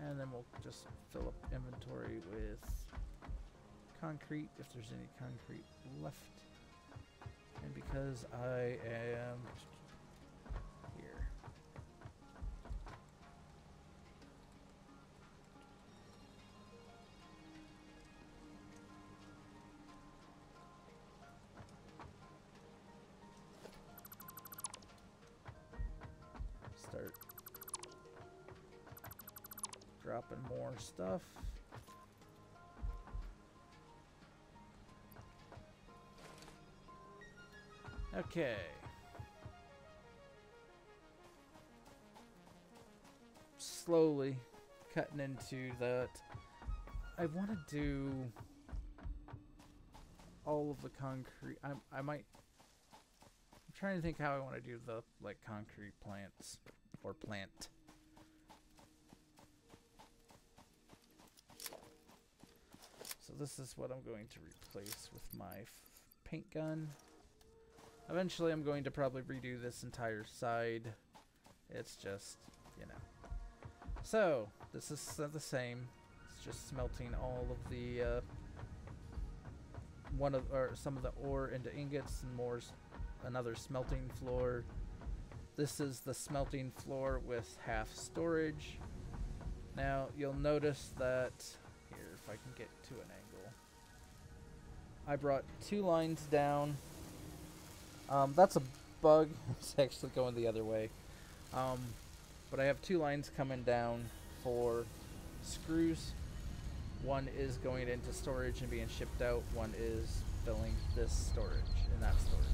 And then we'll just fill up inventory with concrete, if there's any concrete left. And because I am here. Start dropping more stuff. Okay. Slowly cutting into that. I want to do all of the concrete. I'm trying to think how I want to do the concrete plants or plant. So this is what I'm going to replace with my paint gun. Eventually I'm going to probably redo this entire side. It's just, you know. So, this is the same. It's just smelting all of the some of the ore into ingots and another smelting floor. This is the smelting floor with half storage. Now, you'll notice that here, if I can get to an angle. I brought 2 lines down. That's a bug. It's actually going the other way. But I have 2 lines coming down for screws. One is going into storage and being shipped out. One is filling this storage and that storage.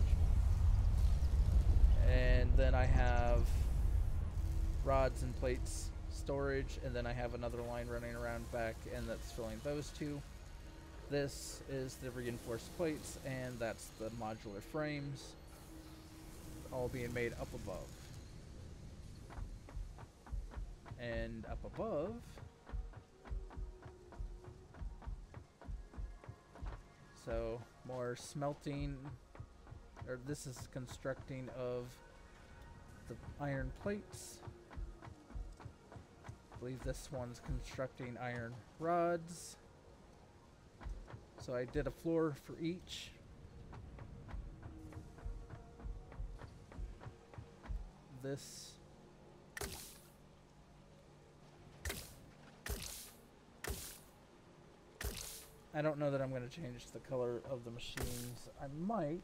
And then I have rods and plates storage, and then I have another line running around back, and that's filling those 2. This is the reinforced plates, and that's the modular frames, all being made up above. And up above, so more smelting, or this is constructing of the iron plates. I believe this one's constructing iron rods. So I did a floor for each. this. I don't know that I'm going to change the color of the machines. I might.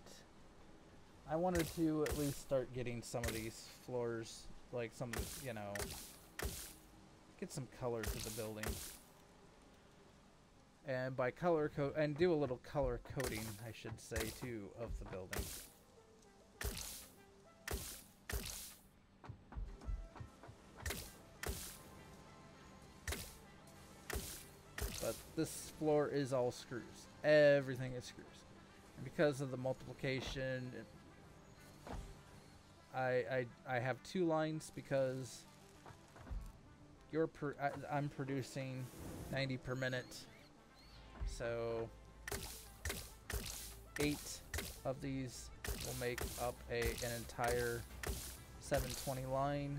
I wanted to at least start getting some of these floors, like some, you know, get some color to the building. And by color code, and do a little color coding, I should say, too, of the building. But this floor is all screws. Everything is screws. And because of the multiplication, I have 2 lines because I'm producing 90 per minute. So 8 of these will make up an entire 720 line,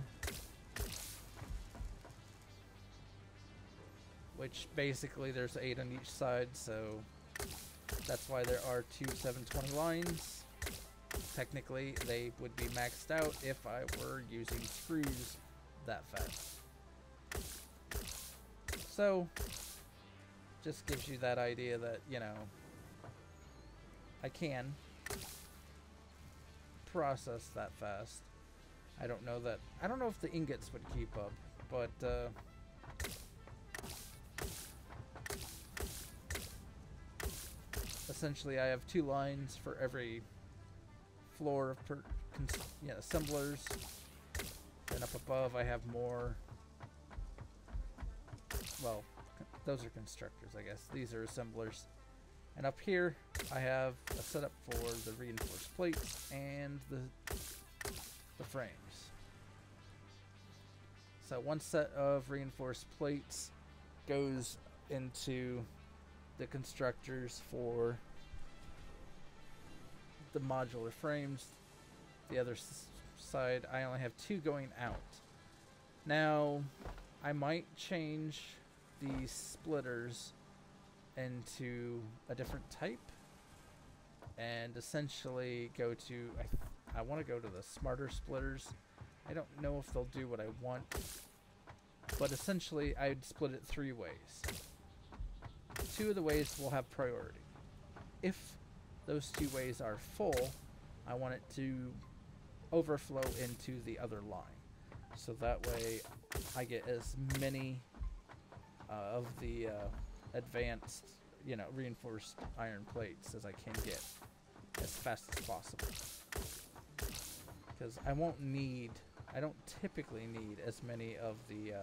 which basically there's 8 on each side, so that's why there are 2 720 lines. Technically, they would be maxed out if I were using screws that fast. So, just gives you that idea that, you know, I can process that fast. I don't know if the ingots would keep up, but essentially I have 2 lines for every floor of assemblers. Then up above I have more, well, those are constructors, I guess. These are assemblers. And up here I have a setup for the reinforced plates and the frames. So one set of reinforced plates goes into the constructors for the modular frames. The other side, I only have 2 going out. Now, I might change these splitters into a different type and essentially go to, I want to go to the smarter splitters. I don't know if they'll do what I want, but essentially I'd split it 3 ways. 2 of the ways will have priority. If those 2 ways are full, I want it to overflow into the other line. So that way I get as many of the advanced, you know, reinforced iron plates as I can get as fast as possible. Because I don't typically need as many of the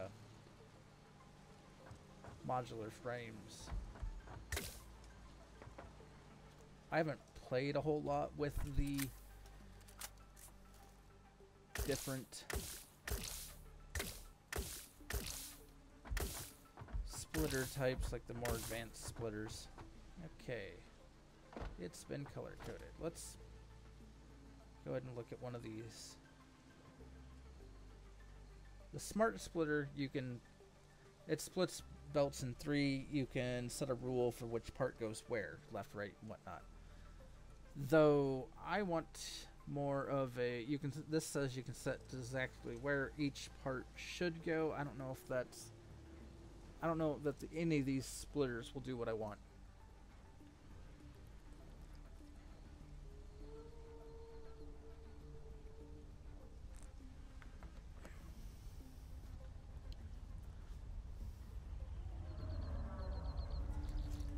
modular frames. I haven't played a whole lot with the different splitter types, like the more advanced splitters. Okay, it's been color coded. Let's go ahead and look at one of these. The smart splitter, it splits belts in 3. You can set a rule for which part goes where, left, right, and whatnot. Though I want more of a, this says you can set exactly where each part should go. I don't know that any of these splitters will do what I want.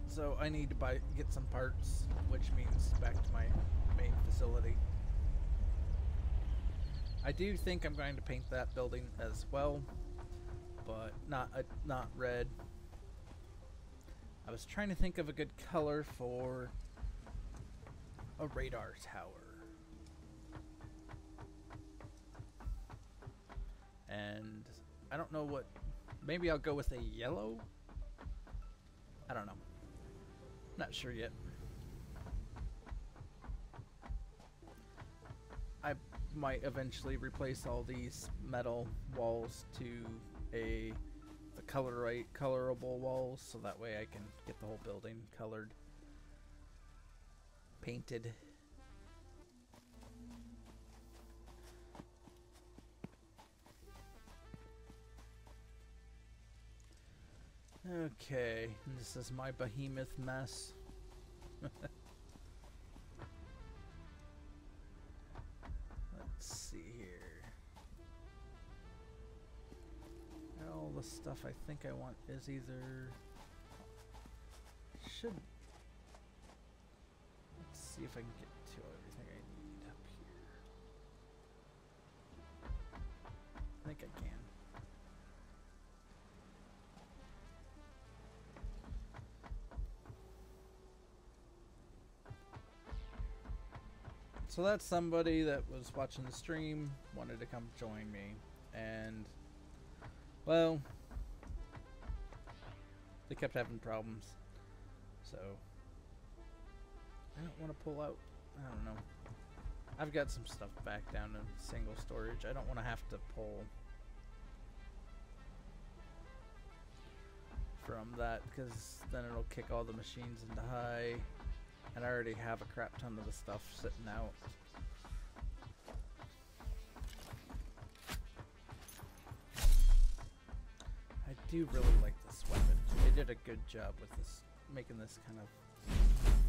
So I need to get some parts, which means back to my main facility. I do think I'm going to paint that building as well, but not red. I was trying to think of a good color for a radar tower. And I don't know what, maybe I'll go with a yellow? I don't know. Not sure yet. I might eventually replace all these metal walls to the colorable walls, so that way I can get the whole building colored, painted. Okay, this is my behemoth mess. Let's see here. All the stuff I think I want is either should. Let's see if I can get to everything I need up here. I think I can. So that's somebody that was watching the stream, wanted to come join me, and, well, they kept having problems, so I don't want to pull out. I don't know. I've got some stuff back down in single storage. I don't want to have to pull from that, because then it'll kick all the machines into high. And I already have a crap ton of the stuff sitting out. I do really like this weapon. They did a good job with this, making this kind of,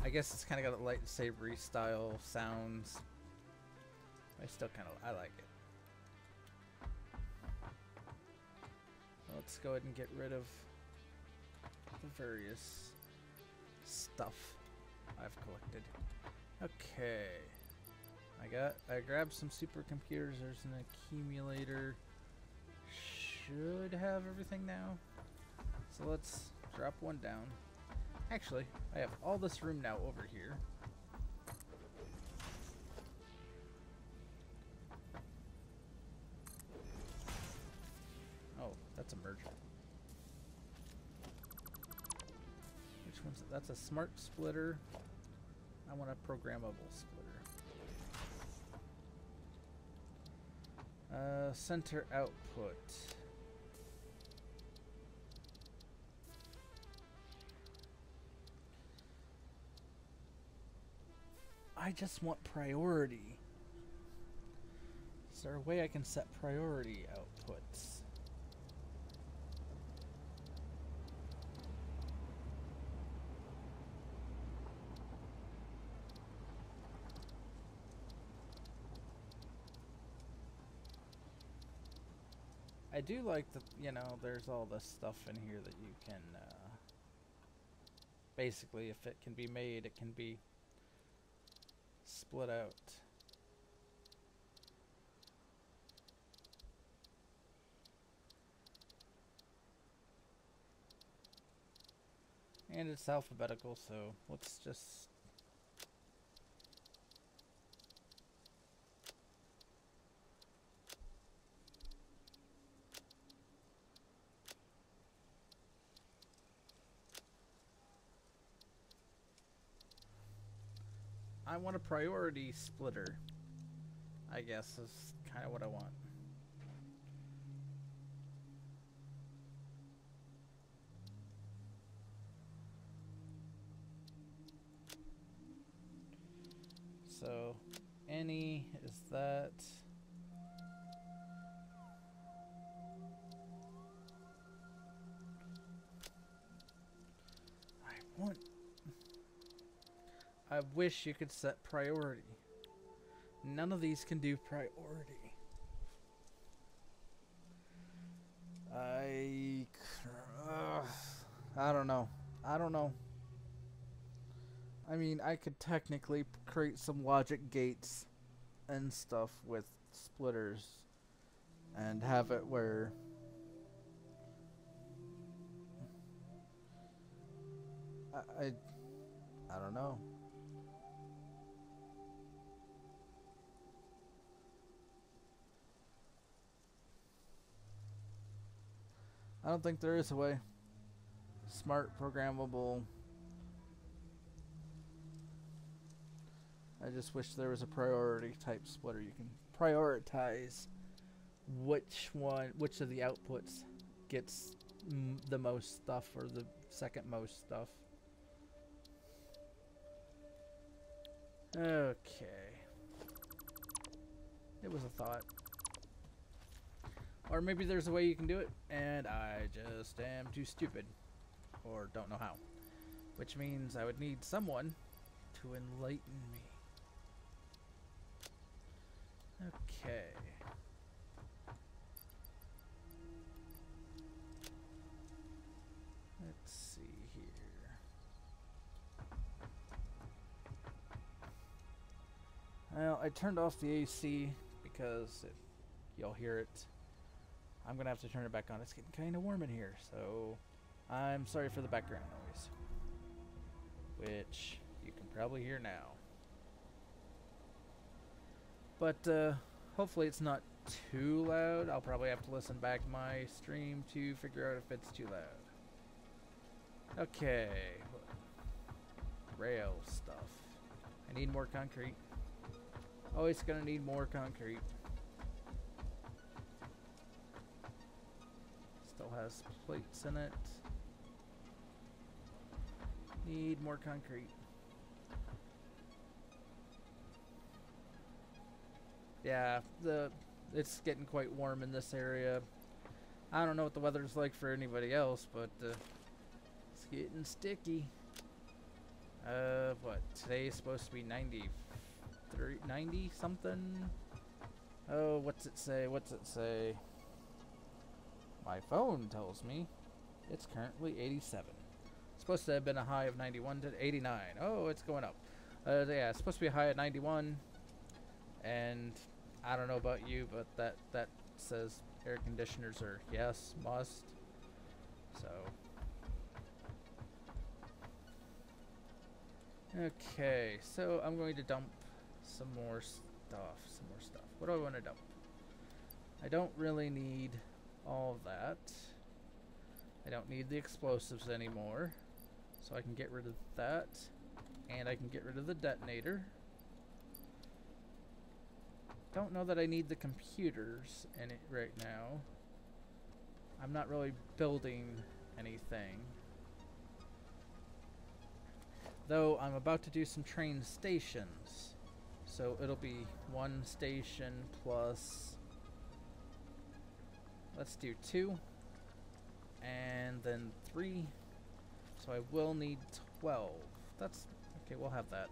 I guess it's kind of got a lightsabery style sounds. I still kind of, I like it. Let's go ahead and get rid of the various stuff I've collected. Okay. I grabbed some supercomputers. There's an accumulator. Should have everything now. So let's drop one down. Actually, I have all this room now over here. Oh, that's a merger. Which one's it? That's a smart splitter. I want a programmable splitter. Center output. I just want priority. Is there a way I can set priority outputs? I do like that, you know, there's all this stuff in here that you can, basically, if it can be made, it can be split out. And it's alphabetical, so let's just... I want a priority splitter, I guess, is kind of what I want. So, any is that. I wish you could set priority. None of these can do priority. I don't know. I don't know. I mean, I could technically create some logic gates and stuff with splitters and have it where I don't know. I don't think there is a way. Smart, programmable. I just wish there was a priority type splitter. You can prioritize which of the outputs gets the most stuff or the second most stuff. Okay. It was a thought. Or maybe there's a way you can do it, and I just am too stupid. or don't know how. Which means I would need someone to enlighten me. Okay. Let's see here. Well, I turned off the AC because you'll hear it. I'm gonna have to turn it back on. It's getting kind of warm in here, so I'm sorry for the background noise, which you can probably hear now. But hopefully it's not too loud. I'll probably have to listen back my stream to figure out if it's too loud. Okay. Rail stuff. I need more concrete. Always gonna need more concrete. Still has plates in it. Need more concrete. Yeah, it's getting quite warm in this area. I don't know what the weather's like for anybody else, but it's getting sticky. What? Today's supposed to be 90 something? Oh, what's it say? What's it say? My phone tells me it's currently 87. It's supposed to have been a high of 91 to 89. Oh, it's going up. Yeah, it's supposed to be a high of 91. And I don't know about you, but that says air conditioners are yes, must. So okay, so I'm going to dump some more stuff. What do I want to dump? I don't really need all of that. I don't need the explosives anymore, so I can get rid of that, and I can get rid of the detonator. Don't know that I need the computers in it right now. I'm not really building anything. Though I'm about to do some train stations. So it'll be one station plus, let's do 2 and then 3. So I will need 12. That's okay, we'll have that.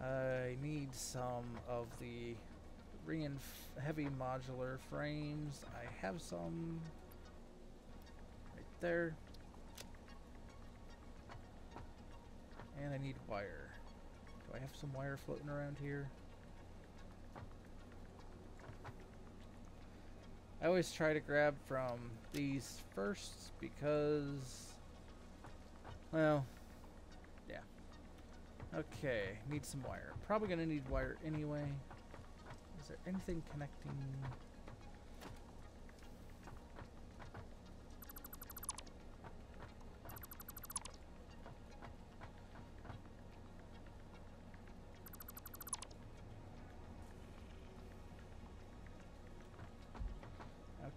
I need some of the heavy modular frames. I have some right there. And I need wire. Do I have some wire floating around here? I always try to grab from these first because, well, yeah. Okay, need some wire. Probably gonna need wire anyway. Is there anything connecting?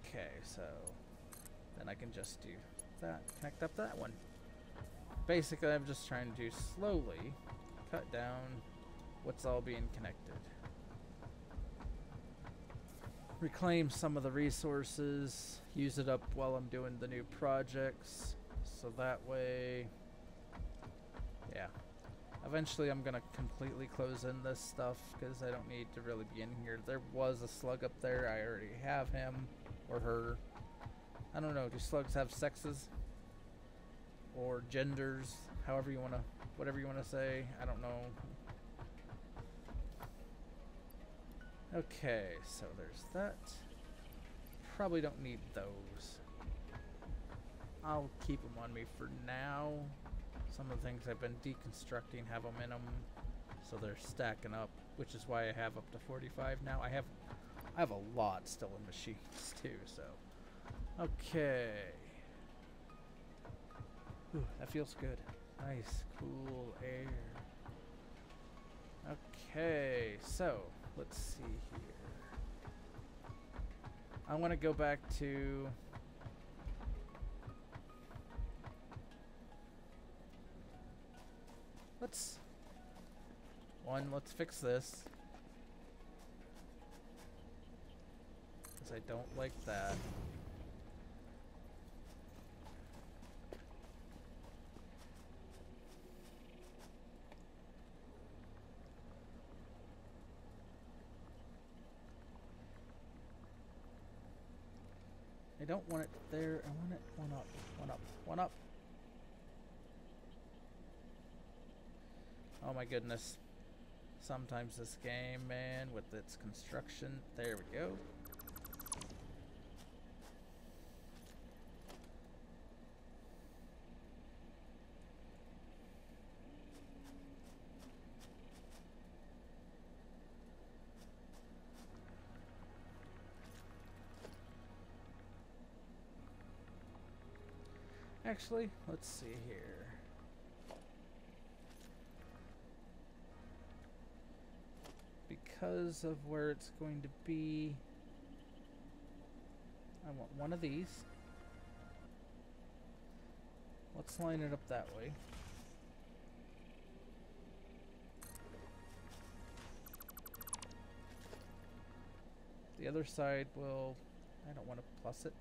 Okay, so then I can just do that, connect up that one. Basically, I'm just trying to slowly cut down what's all being connected. Reclaim some of the resources, use it up while I'm doing the new projects, so that way, yeah. Eventually I'm gonna completely close in this stuff because I don't need to really be in here. There was a slug up there, I already have him or her. I don't know, do slugs have sexes? Or genders, however you wanna, whatever you wanna say, I don't know. Okay, so there's that. Probably don't need those. I'll keep them on me for now. Some of the things I've been deconstructing have them in them, so they're stacking up, which is why I have up to 45 now. I have a lot still in machines too, so. Okay. Ooh, that feels good. Nice, cool air. Okay, so let's see here. I want to go back to let's fix this, because I don't like that. don't want it there. I want it one up, one up, one up. Oh my goodness. Sometimes this game, man, with its construction. There we go. Actually, let's see here. Because of where it's going to be, I want one of these. Let's line it up that way. The other side will, I don't want to plus it.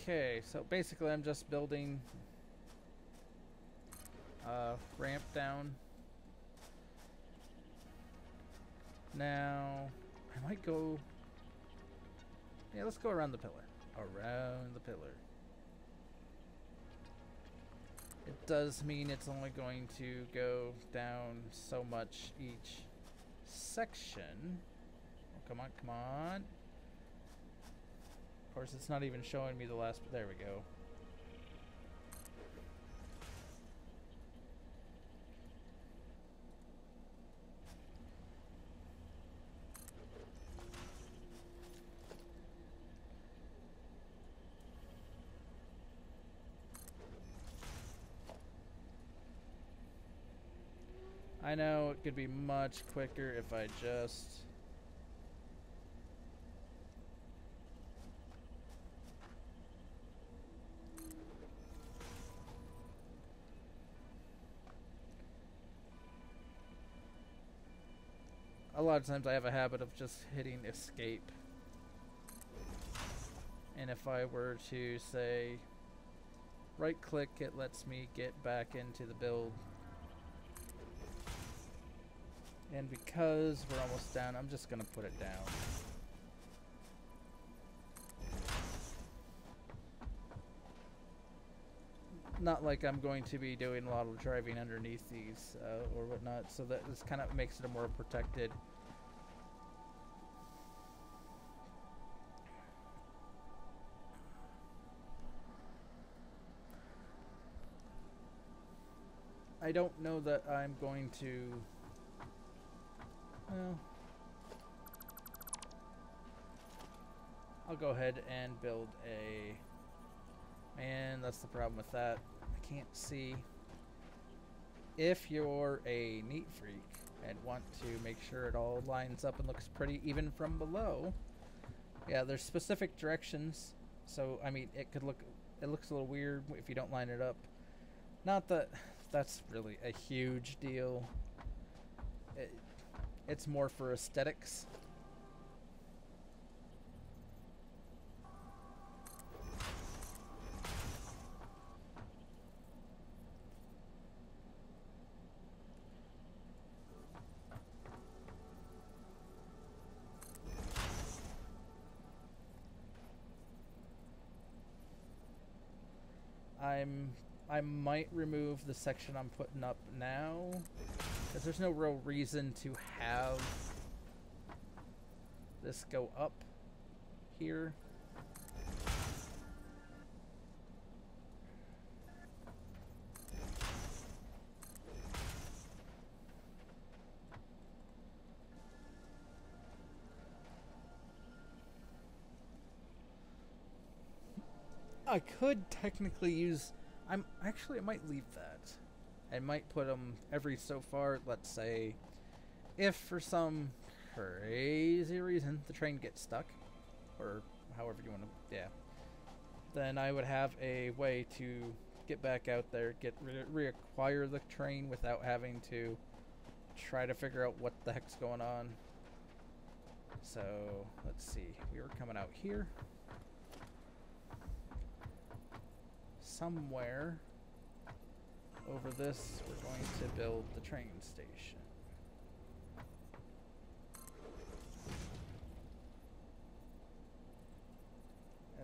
Okay, so basically I'm just building a ramp down. Now, I might go... Yeah, let's go around the pillar. Around the pillar. It does mean it's only going to go down so much each section. Oh, come on, come on. Of course, it's not even showing me the last... There we go. I know it could be much quicker if I just... A lot of times I have a habit of just hitting escape. And if I were to say right click, it lets me get back into the build. And because we're almost down, I'm just gonna put it down. Not like I'm going to be doing a lot of driving underneath these or whatnot, so that this kind of makes it a more protected. I don't know that I'm going to... Well, I'll go ahead and build a... Man, that's the problem with that. I can't see. If you're a neat freak and want to make sure it all lines up and looks pretty even from below, yeah, there's specific directions. So, I mean, it looks a little weird if you don't line it up. Not that that's really a huge deal. It's more for aesthetics. I might remove the section I'm putting up now, because there's no real reason to have this go up here. I could technically use... I might leave that. I might put them every so far. Let's say if for some crazy reason the train gets stuck, or however you want to, yeah, then I would have a way to get back out there, reacquire the train without having to try to figure out what the heck's going on. So let's see, we were coming out here. Somewhere over this, we're going to build the train station.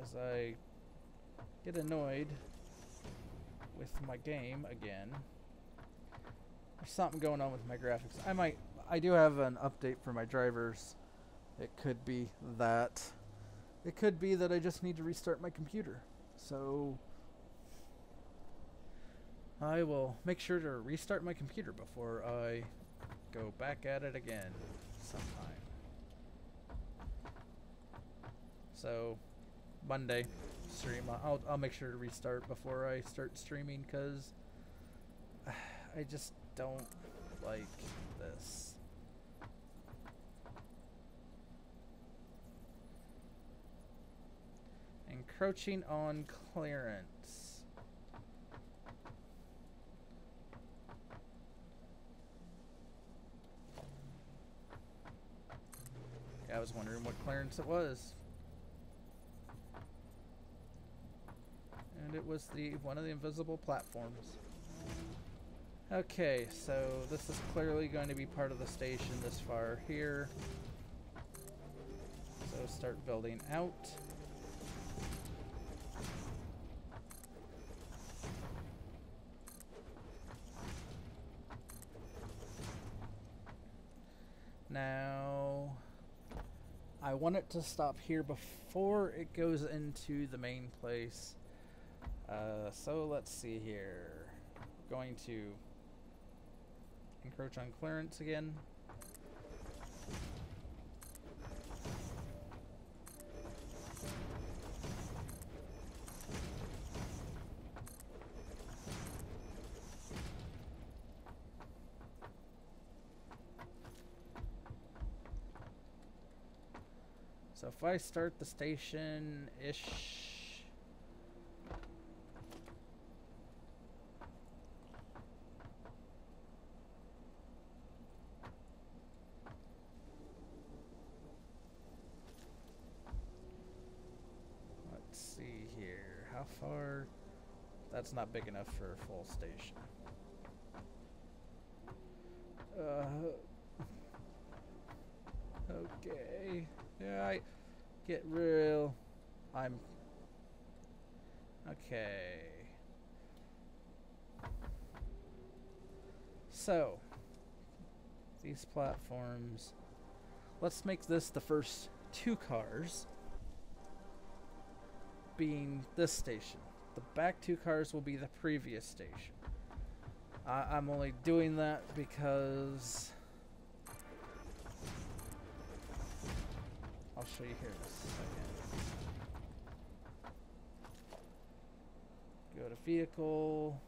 As I get annoyed with my game again. There's something going on with my graphics. I do have an update for my drivers. It could be that. It could be that I just need to restart my computer. So I will make sure to restart my computer before I go back at it again sometime. So Monday stream. I'll make sure to restart before I start streaming, because I just don't like this. Encroaching on clearance. Yeah, I was wondering what clearance it was. And it was one of the invisible platforms. Okay, so this is clearly going to be part of the station this far here. So start building out. Now, I want it to stop here before it goes into the main place. So let's see here. We're going to encroach on clearance again. So if I start the station-ish, let's see here, how far? That's not big enough for a full station. Okay. Yeah, I get real. Okay. So, these platforms. Let's make this the first 2 cars being this station. The back 2 cars will be the previous station. I'm only doing that because I'll show you here in a second. Go to vehicle.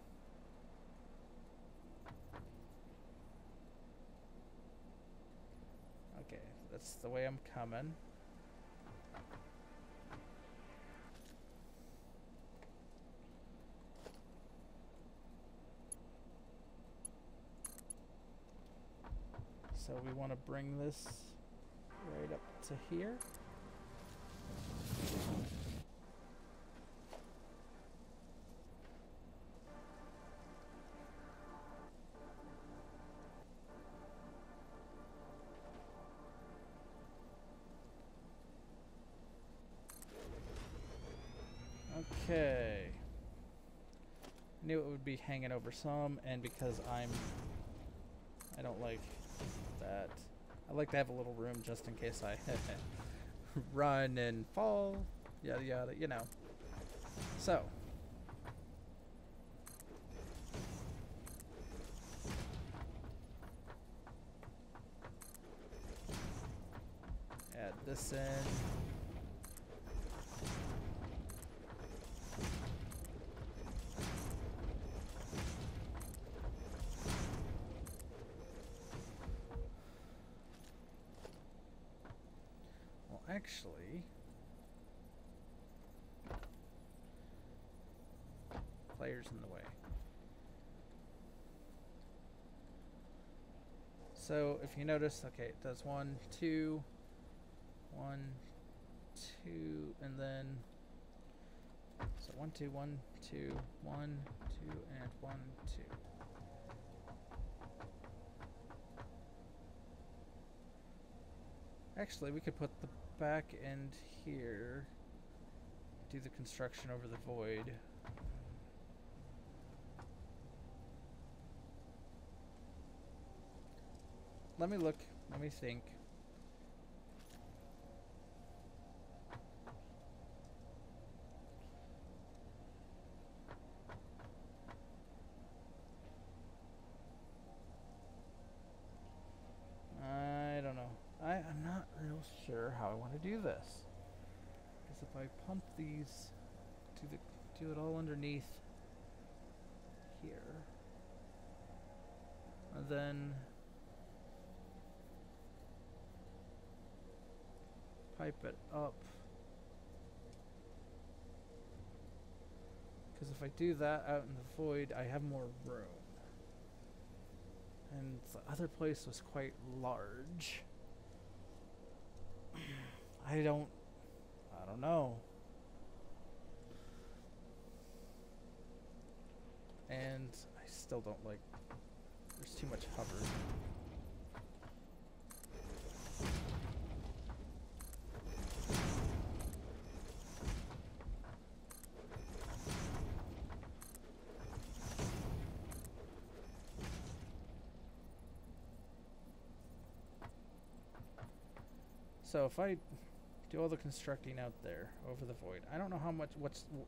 Okay, that's the way I'm coming. So we want to bring this right up to here. Okay. Knew it would be hanging over some, and because I don't like that. I like to have a little room just in case I run and fall, yada yada, you know. So, add this in. Actually, if players in the way. So if you notice, okay, it does 1, 2, 1, 2, and then so 1, 2, 1, 2, 1, 2, and 1, 2. Actually, we could put the back end here, do the construction over the void. Let me look, let me think. I don't know. I'm not real sure how I want to do this. Because if I pump these, do it all underneath here, and then pipe it up. Because if I do that out in the void, I have more room. And the other place was quite large. I don't know. And I still don't like, there's too much hover. So if I do all the constructing out there over the void, I don't know how much,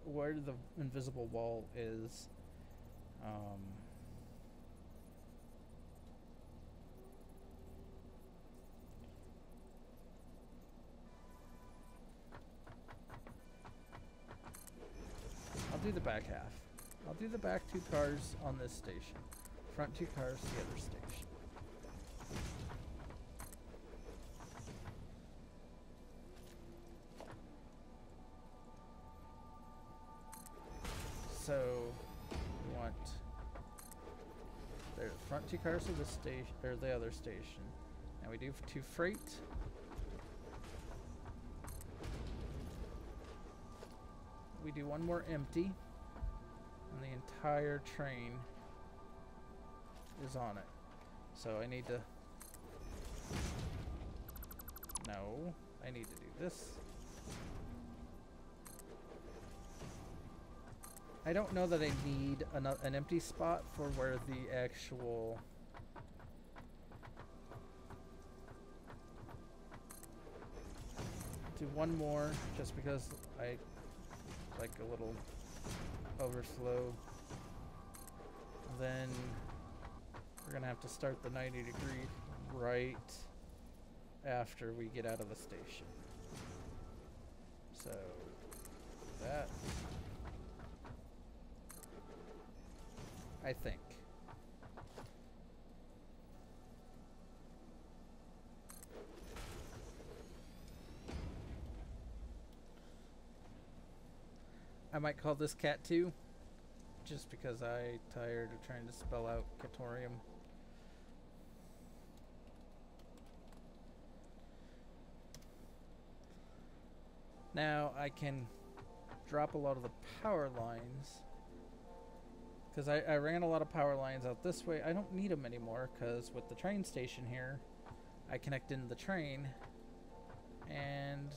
where the invisible wall is. I'll do the back half. I'll do the back 2 cars on this station. Front 2 cars the other station. So we want the front 2 cars of the station, or the other station. And we do 2 freight. We do 1 more empty, and the entire train is on it. So I need to, no, I need to do this. I don't know that I need an empty spot for where the actual do 1 more just because I like a little overflow. Then we're gonna have to start the 90-degree right after we get out of the station. So that, I think. I might call this Cat 2, just because I'm tired of trying to spell out Catorium. Now I can drop a lot of the power lines, because I ran a lot of power lines out this way. I don't need them anymore, because with the train station here, I connect in the train, and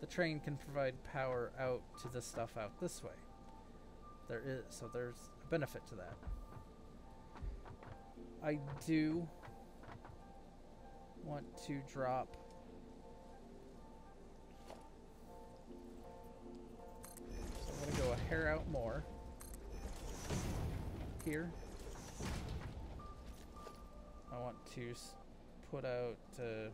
the train can provide power out to the stuff out this way. So there's a benefit to that. I do want to drop I'm going to go a hair out more here. I want to put out we're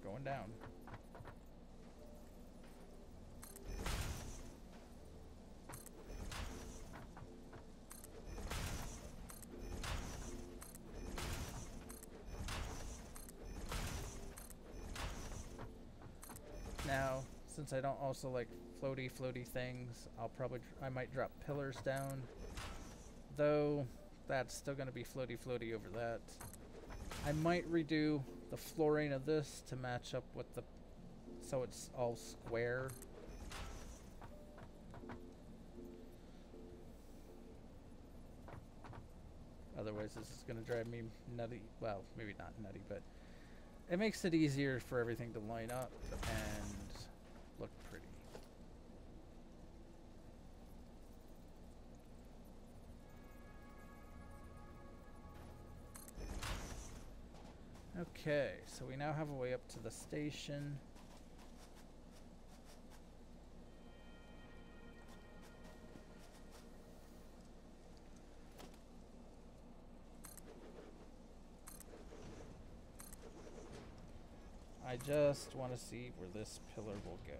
going down. Now, since I don't also like floaty things, I might drop pillars down. Though, that's still going to be floaty over that. I might redo the flooring of this to match up with the... so it's all square. Otherwise, this is going to drive me nutty. Well, maybe not nutty, but it makes it easier for everything to line up and look pretty. Okay, so we now have a way up to the station. I just want to see where this pillar will go.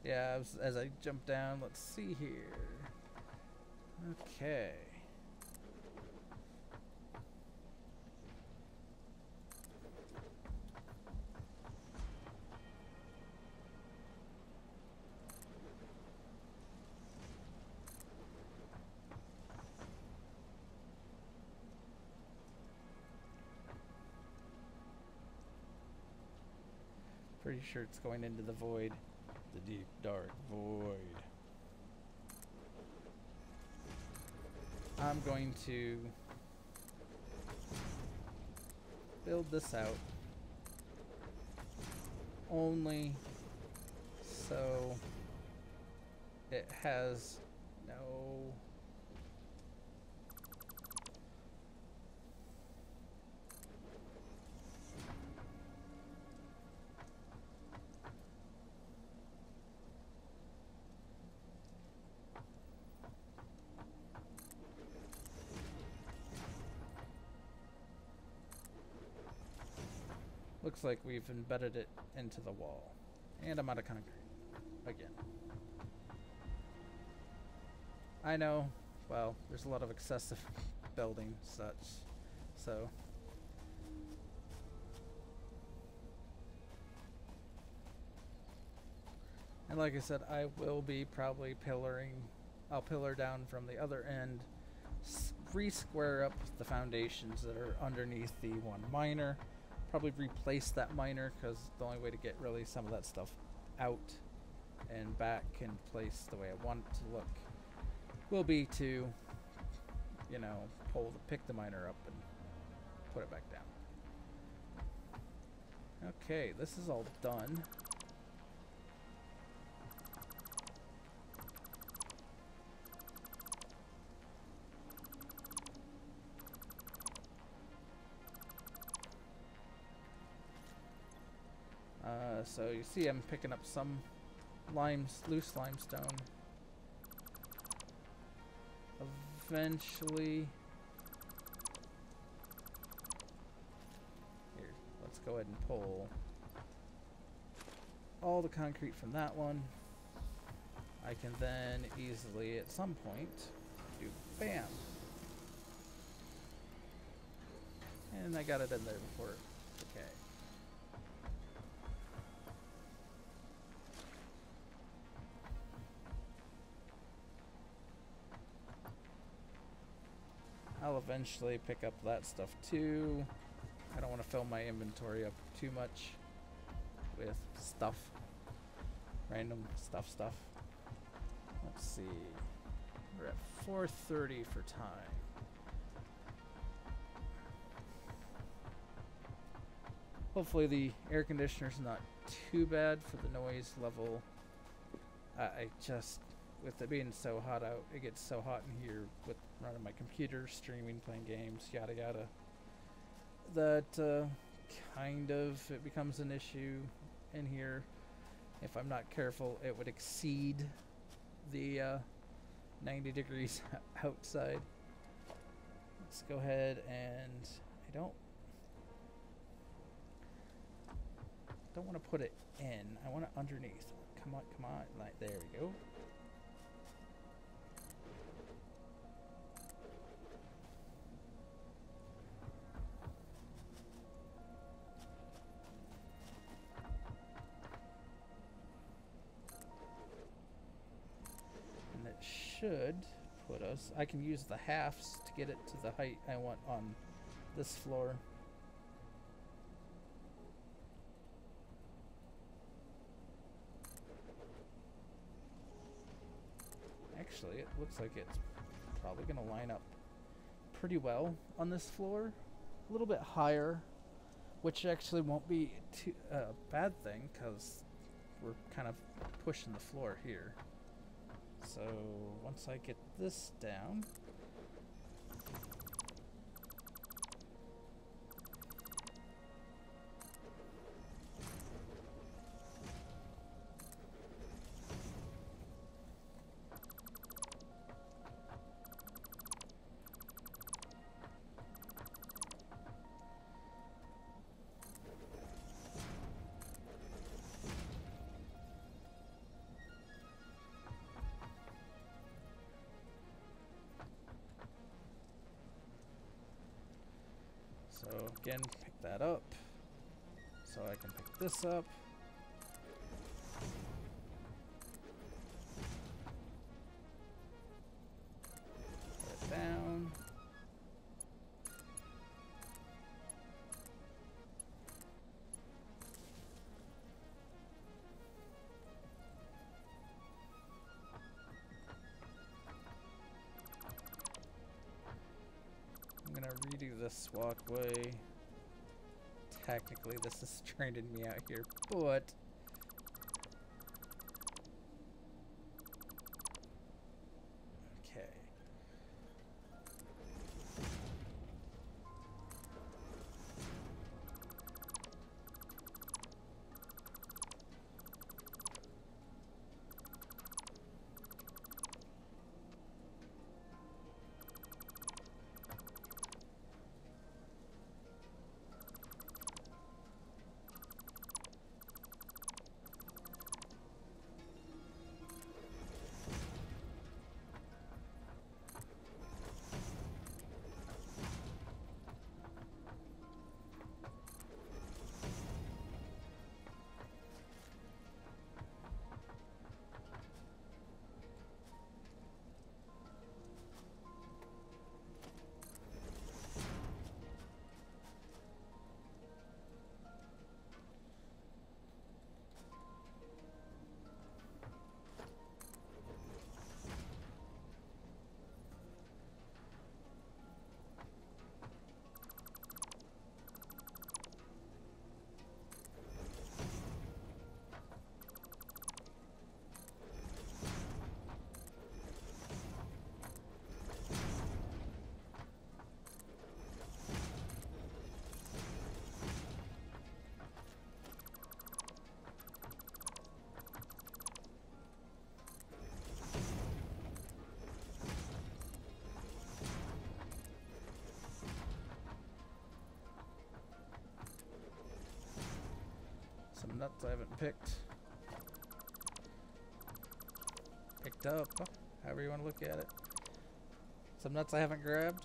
Yeah, as I jump down, let's see here. Okay. Pretty sure it's going into the void. The deep, dark void. I'm going to build this out only so it has no... Looks like we've embedded it into the wall. And I'm out of concrete. Again. I know, well, there's a lot of excessive building such, so... And like I said, I will be probably I'll pillar down from the other end, re-square up the foundations that are underneath the one miner. Probably replace that miner, because the only way to get really some of that stuff out and back in place the way I want it to look will be to, you know, pick the miner up and put it back down. Okay, this is all done. So you see I'm picking up some loose limestone. Eventually... Here, let's go ahead and pull all the concrete from that one. I can then easily, at some point, do BAM! And I got it in there before. Okay. I'll eventually pick up that stuff too. I don't want to fill my inventory up too much with stuff. Random stuff. Let's see. We're at 4:30 for time. Hopefully the air conditioner's not too bad for the noise level. I just, with it being so hot out, it gets so hot in here with running my computer, streaming, playing games, yada yada, that kind of it becomes an issue in here. If I'm not careful, it would exceed the 90 degrees outside. Let's go ahead and I don't don't want to put it in. I want it underneath. Come on, come on. Like, there we go. And it should put us... I can use the halves to get it to the height I want on this floor. Actually, it looks like it's probably going to line up pretty well on this floor. A little bit higher, which actually won't be too bad thing because we're kind of pushing the floor here. So once I get this down, so again, pick that up, so I can pick this up. Put it down. I'm gonna redo this walkway. Technically, this is straining me out here, but okay. Some nuts I haven't picked up, however you want to look at it. Some nuts I haven't grabbed.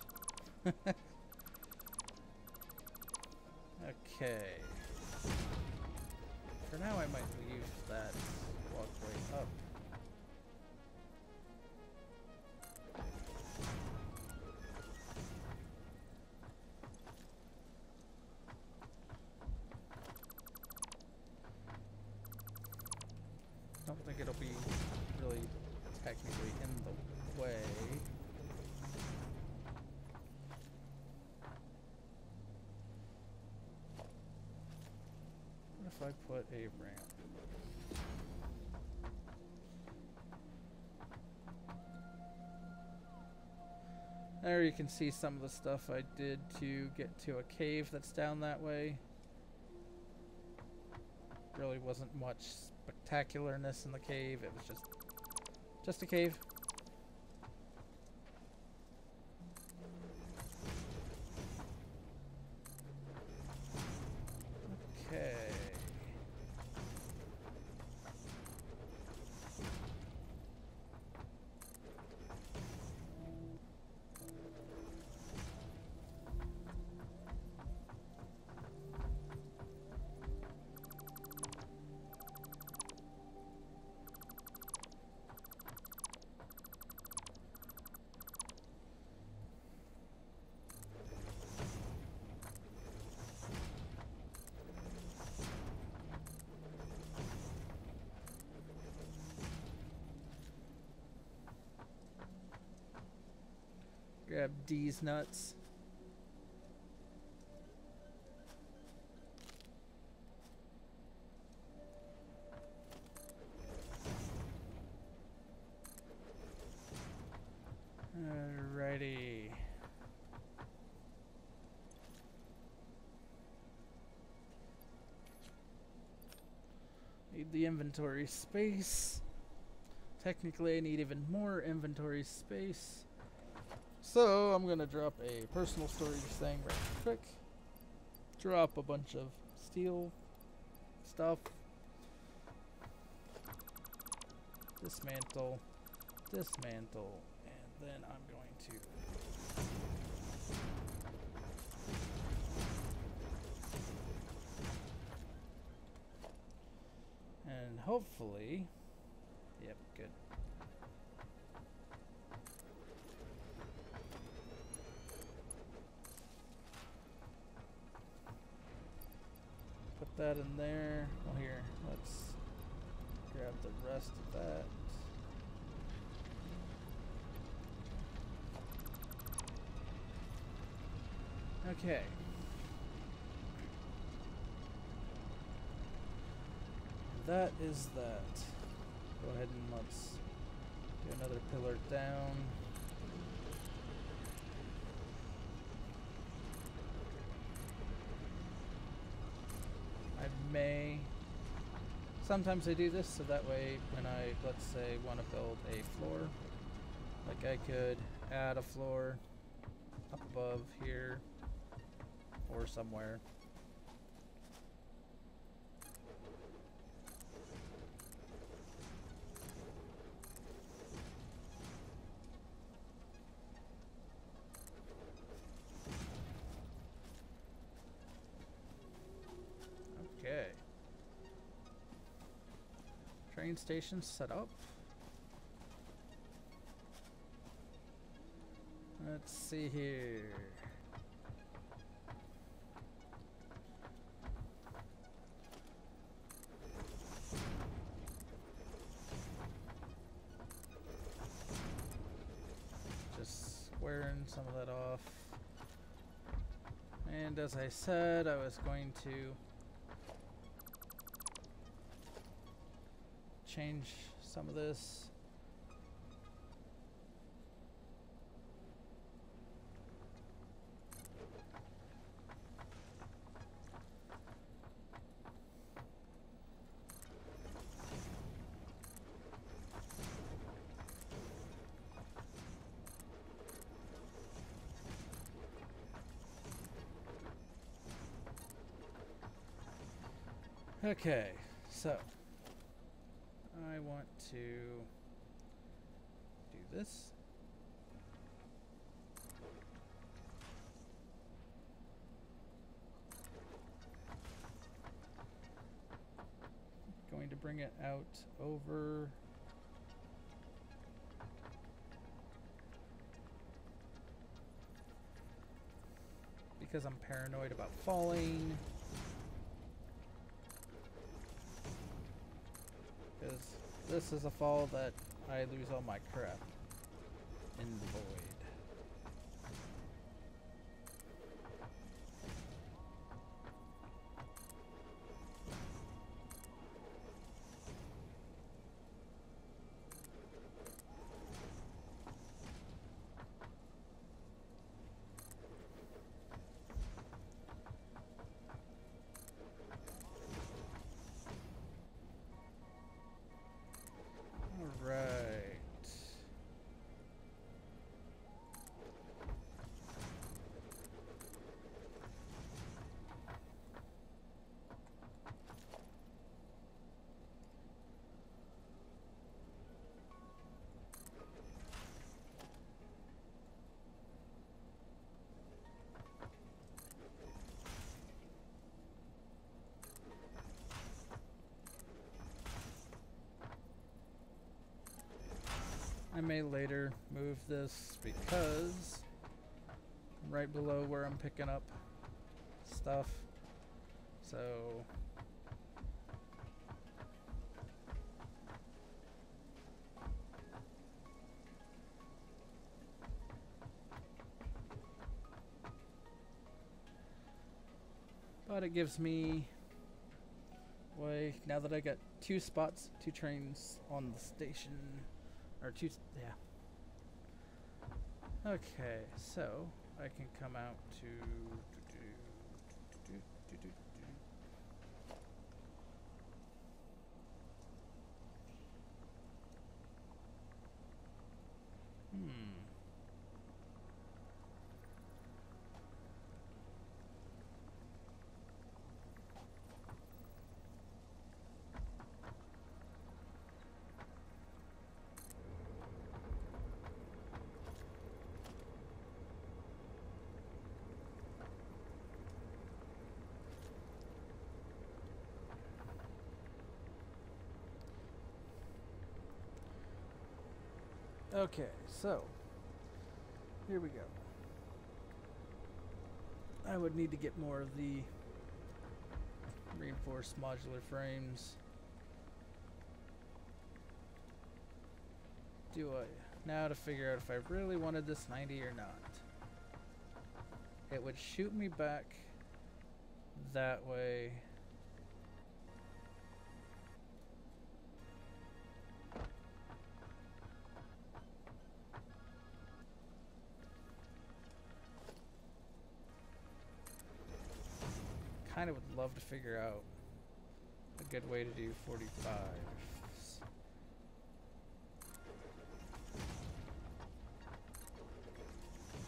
Okay. For now I might leave that walkway up. I don't think it'll be really technically in the way. What if I put a ramp? There you can see some of the stuff I did to get to a cave that's down that way. Really wasn't much spectacularness in the cave, it was just a cave. Okay. Grab D's nuts. Alrighty. Need the inventory space. Technically, I need even more inventory space. So, I'm gonna drop a personal storage thing right quick. Drop a bunch of steel stuff. Dismantle. Dismantle. And then I'm going to and hopefully, yep, good. Put that in there. Well, here, let's grab the rest of that. Okay. That is that. Go ahead and let's do another pillar down. I may. Sometimes I do this so that way when I, let's say, want to build a floor, like I could add a floor up above here or somewhere. Okay. Train station set up. Let's see here. Just squaring some of that off. And as I said, I was going to change some of this. Okay, so I want to do this. Going to bring it out over because I'm paranoid about falling. Because this is a fall that I lose all my crap in the void. I may later move this because I'm right below where I'm picking up stuff. So But it gives me way, now that I got 2 spots, 2 trains on the station, or 2, yeah. Okay, so I can come out to Okay, so here we go. I would need to get more of the reinforced modular frames. Do I now to figure out if I really wanted this 90 or not? It would shoot me back that way. Kind of would love to figure out a good way to do 45s.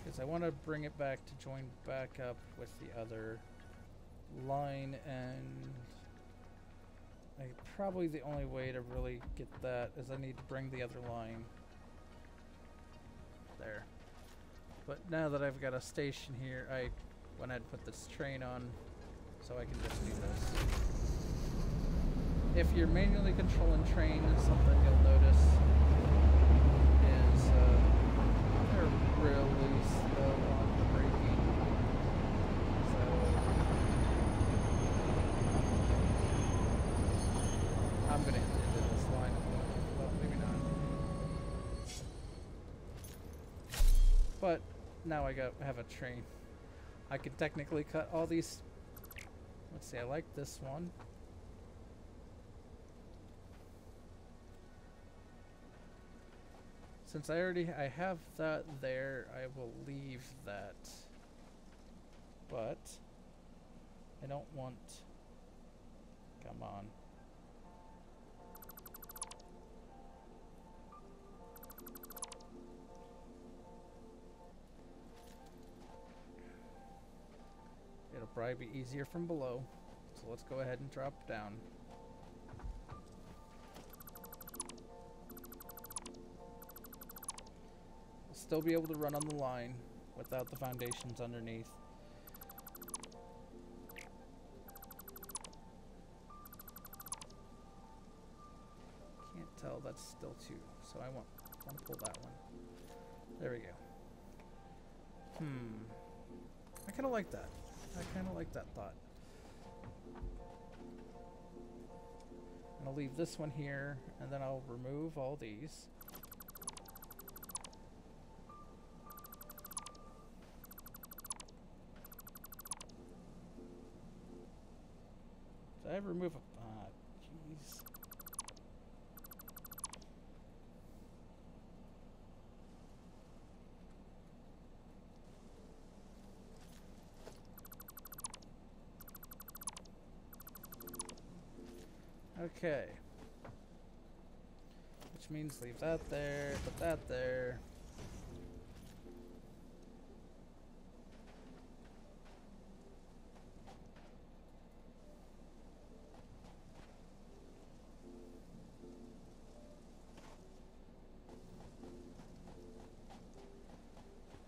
Because I want to bring it back to join back up with the other line, and probably the only way to really get that is I need to bring the other line there. But now that I've got a station here, I went ahead and put this train on so I can just do this. If you're manually controlling trains, something you'll notice is they're really slow on the braking. So I'm gonna hit this line. Well, maybe not. But now I have a train. I could technically cut all these. Let's see, I like this one. Since I have that there, I will leave that. But I don't want, come on. It'll probably be easier from below. So let's go ahead and drop down. We'll still be able to run on the line without the foundations underneath. Can't tell, that's still 2. So I want to pull that one. There we go. I kind of like that. I kind of like that thought. And I'll leave this one here, and then I'll remove all these. Did I remove a... jeez. Okay. Which means leave that there, put that there.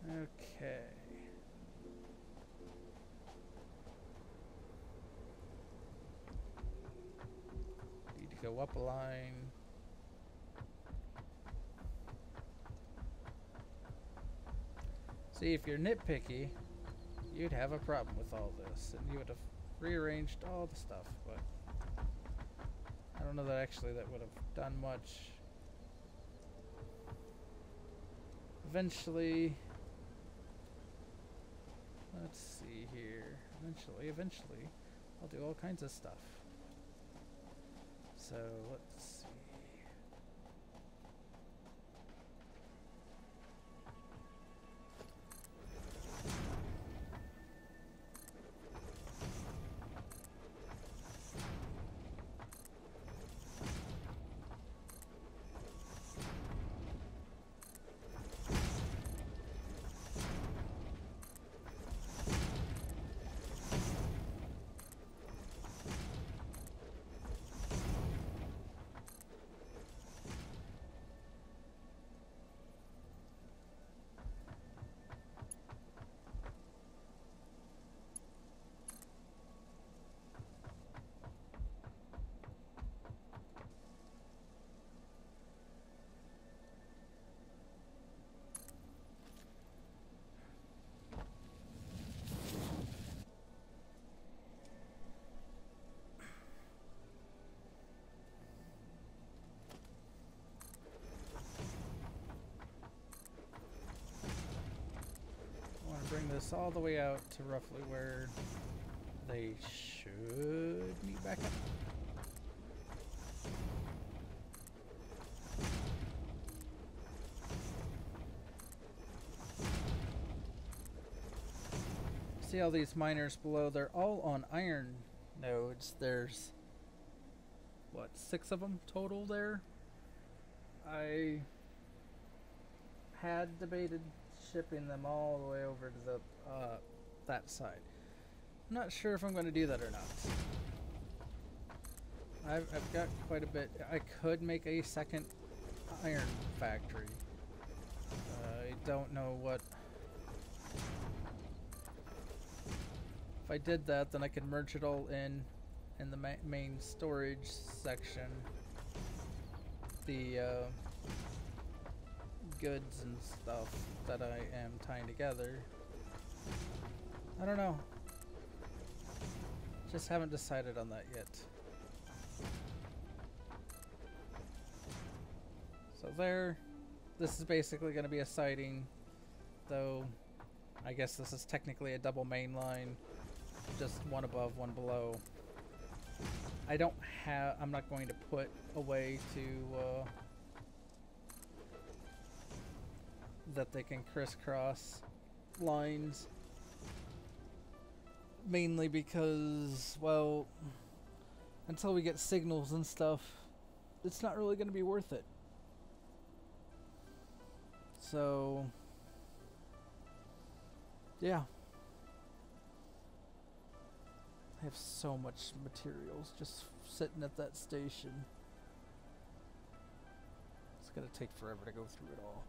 Okay. Need to go up a line. See, if you're nitpicky, you'd have a problem with all this, and you would have rearranged all the stuff, but I don't know that actually that would have done much. Eventually, let's see here, eventually, I'll do all kinds of stuff. So let's see. Bring this all the way out to roughly where they should meet back up. See all these miners below, they're all on iron nodes. There's what, 6 of them total there? I had debated shipping them all the way over to the that side. I'm not sure if I'm going to do that or not. I've got quite a bit. I could make a second iron factory. I don't know what. If I did that, then I could merge it all in the main storage section. The goods and stuff that I am tying together. I don't know. Just haven't decided on that yet. So there, this is basically going to be a siding, though I guess this is technically a double main line, just one above, one below. I'm not going to put a way to that they can crisscross lines, mainly because, well, until we get signals and stuff, it's not really going to be worth it. So yeah, I have so much materials just sitting at that station. It's gonna take forever to go through it all.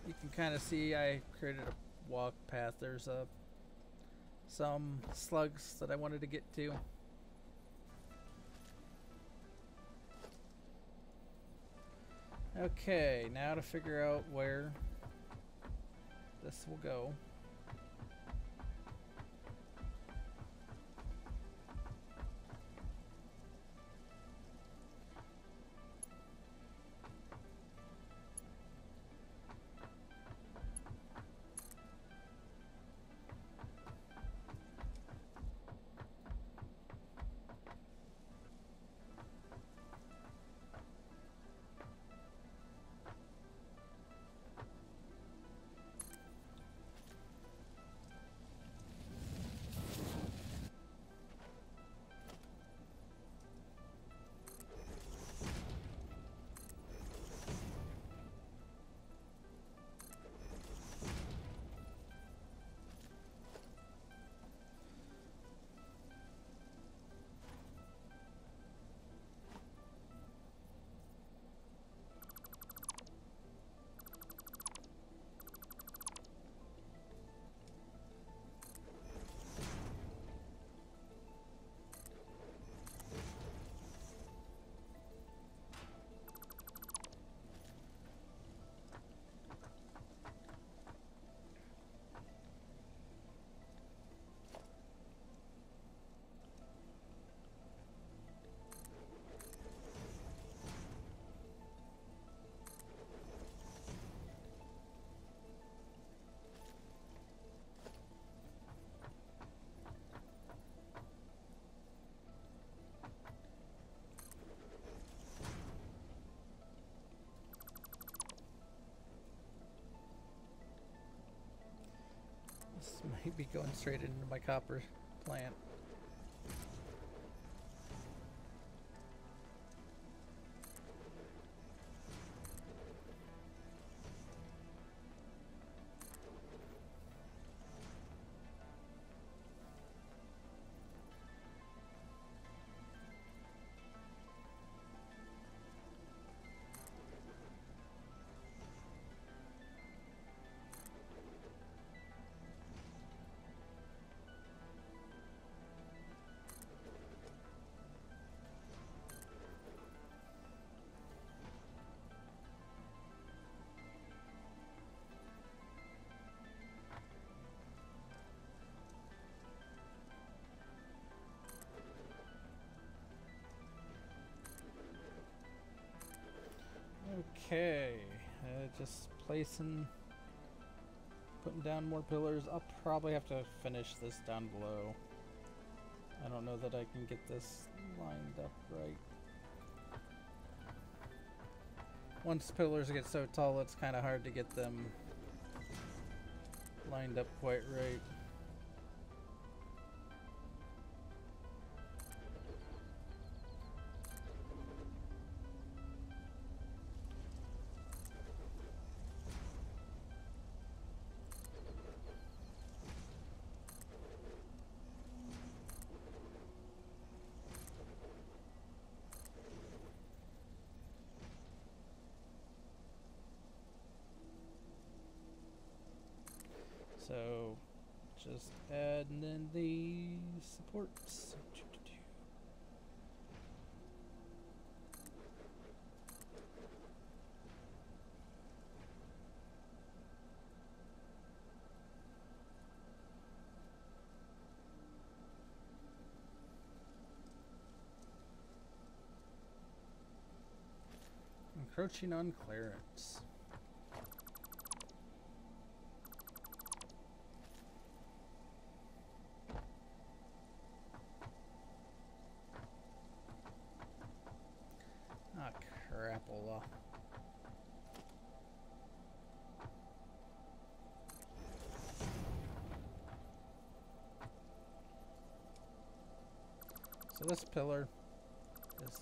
You can kind of see I created a walk path. There's some slugs that I wanted to get to. Okay, now to figure out where this will go. going straight into my copper plant. Okay, just putting down more pillars. I'll probably have to finish this down below. I don't know that I can get this lined up right. Once pillars get so tall, it's kind of hard to get them lined up quite right. So, just adding in the supports. Encroaching on clearance. Ah, crapola. So this pillar is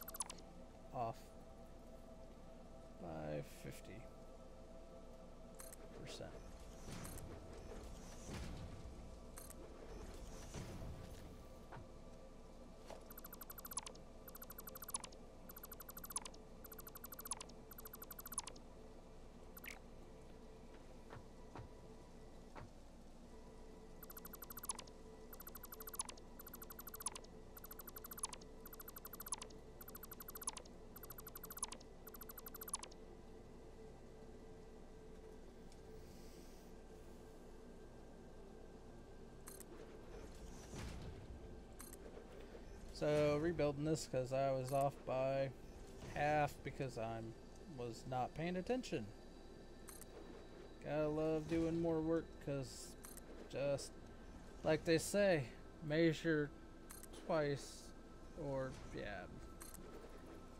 off by 50%. So rebuilding this because I was off by half because I was not paying attention. Gotta love doing more work because just like they say, measure twice or yeah,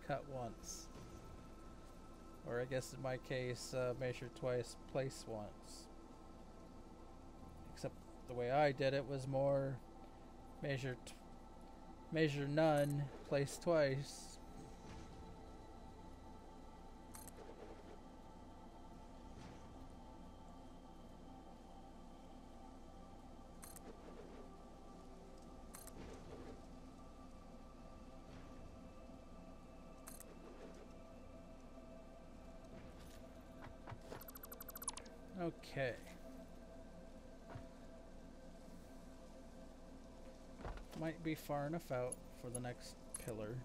cut once. Or I guess in my case, measure twice, place once. Except the way I did it was more measure none, place twice. Okay. Might be far enough out for the next pillar.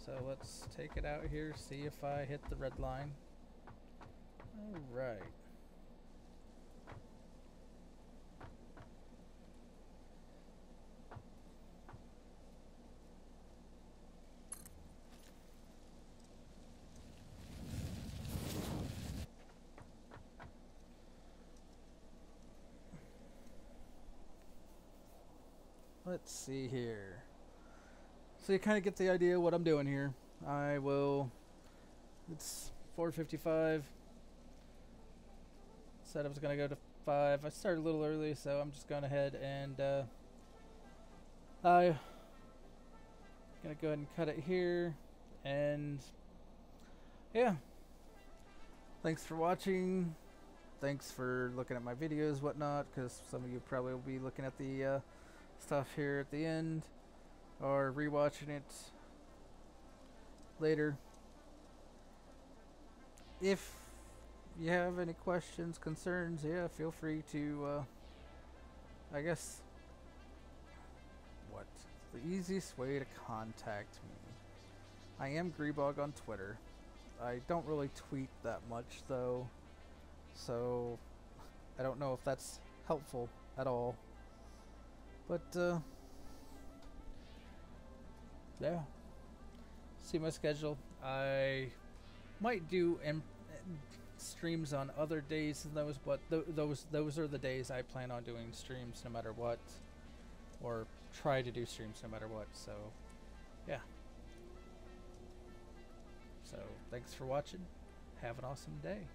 So let's take it out here, see if I hit the red line. Alright. Let's see here. So you kind of get the idea of what I'm doing here. I will It's 4:55. Said I was gonna go to 5. I started a little early, so I'm just going ahead and I'm gonna go ahead and cut it here. And yeah, thanks for watching. Thanks for looking at my videos, whatnot, because some of you probably will be looking at the stuff here at the end or rewatching it later. If you have any questions, concerns, yeah, feel free to, I guess, what's the easiest way to contact me? I am Greebog on Twitter. I don't really tweet that much, though, so I don't know if that's helpful at all. But, yeah. See my schedule. I might do streams on other days than those, but those are the days I plan on doing streams no matter what, or try to do streams no matter what. So yeah, so thanks for watching. Have an awesome day.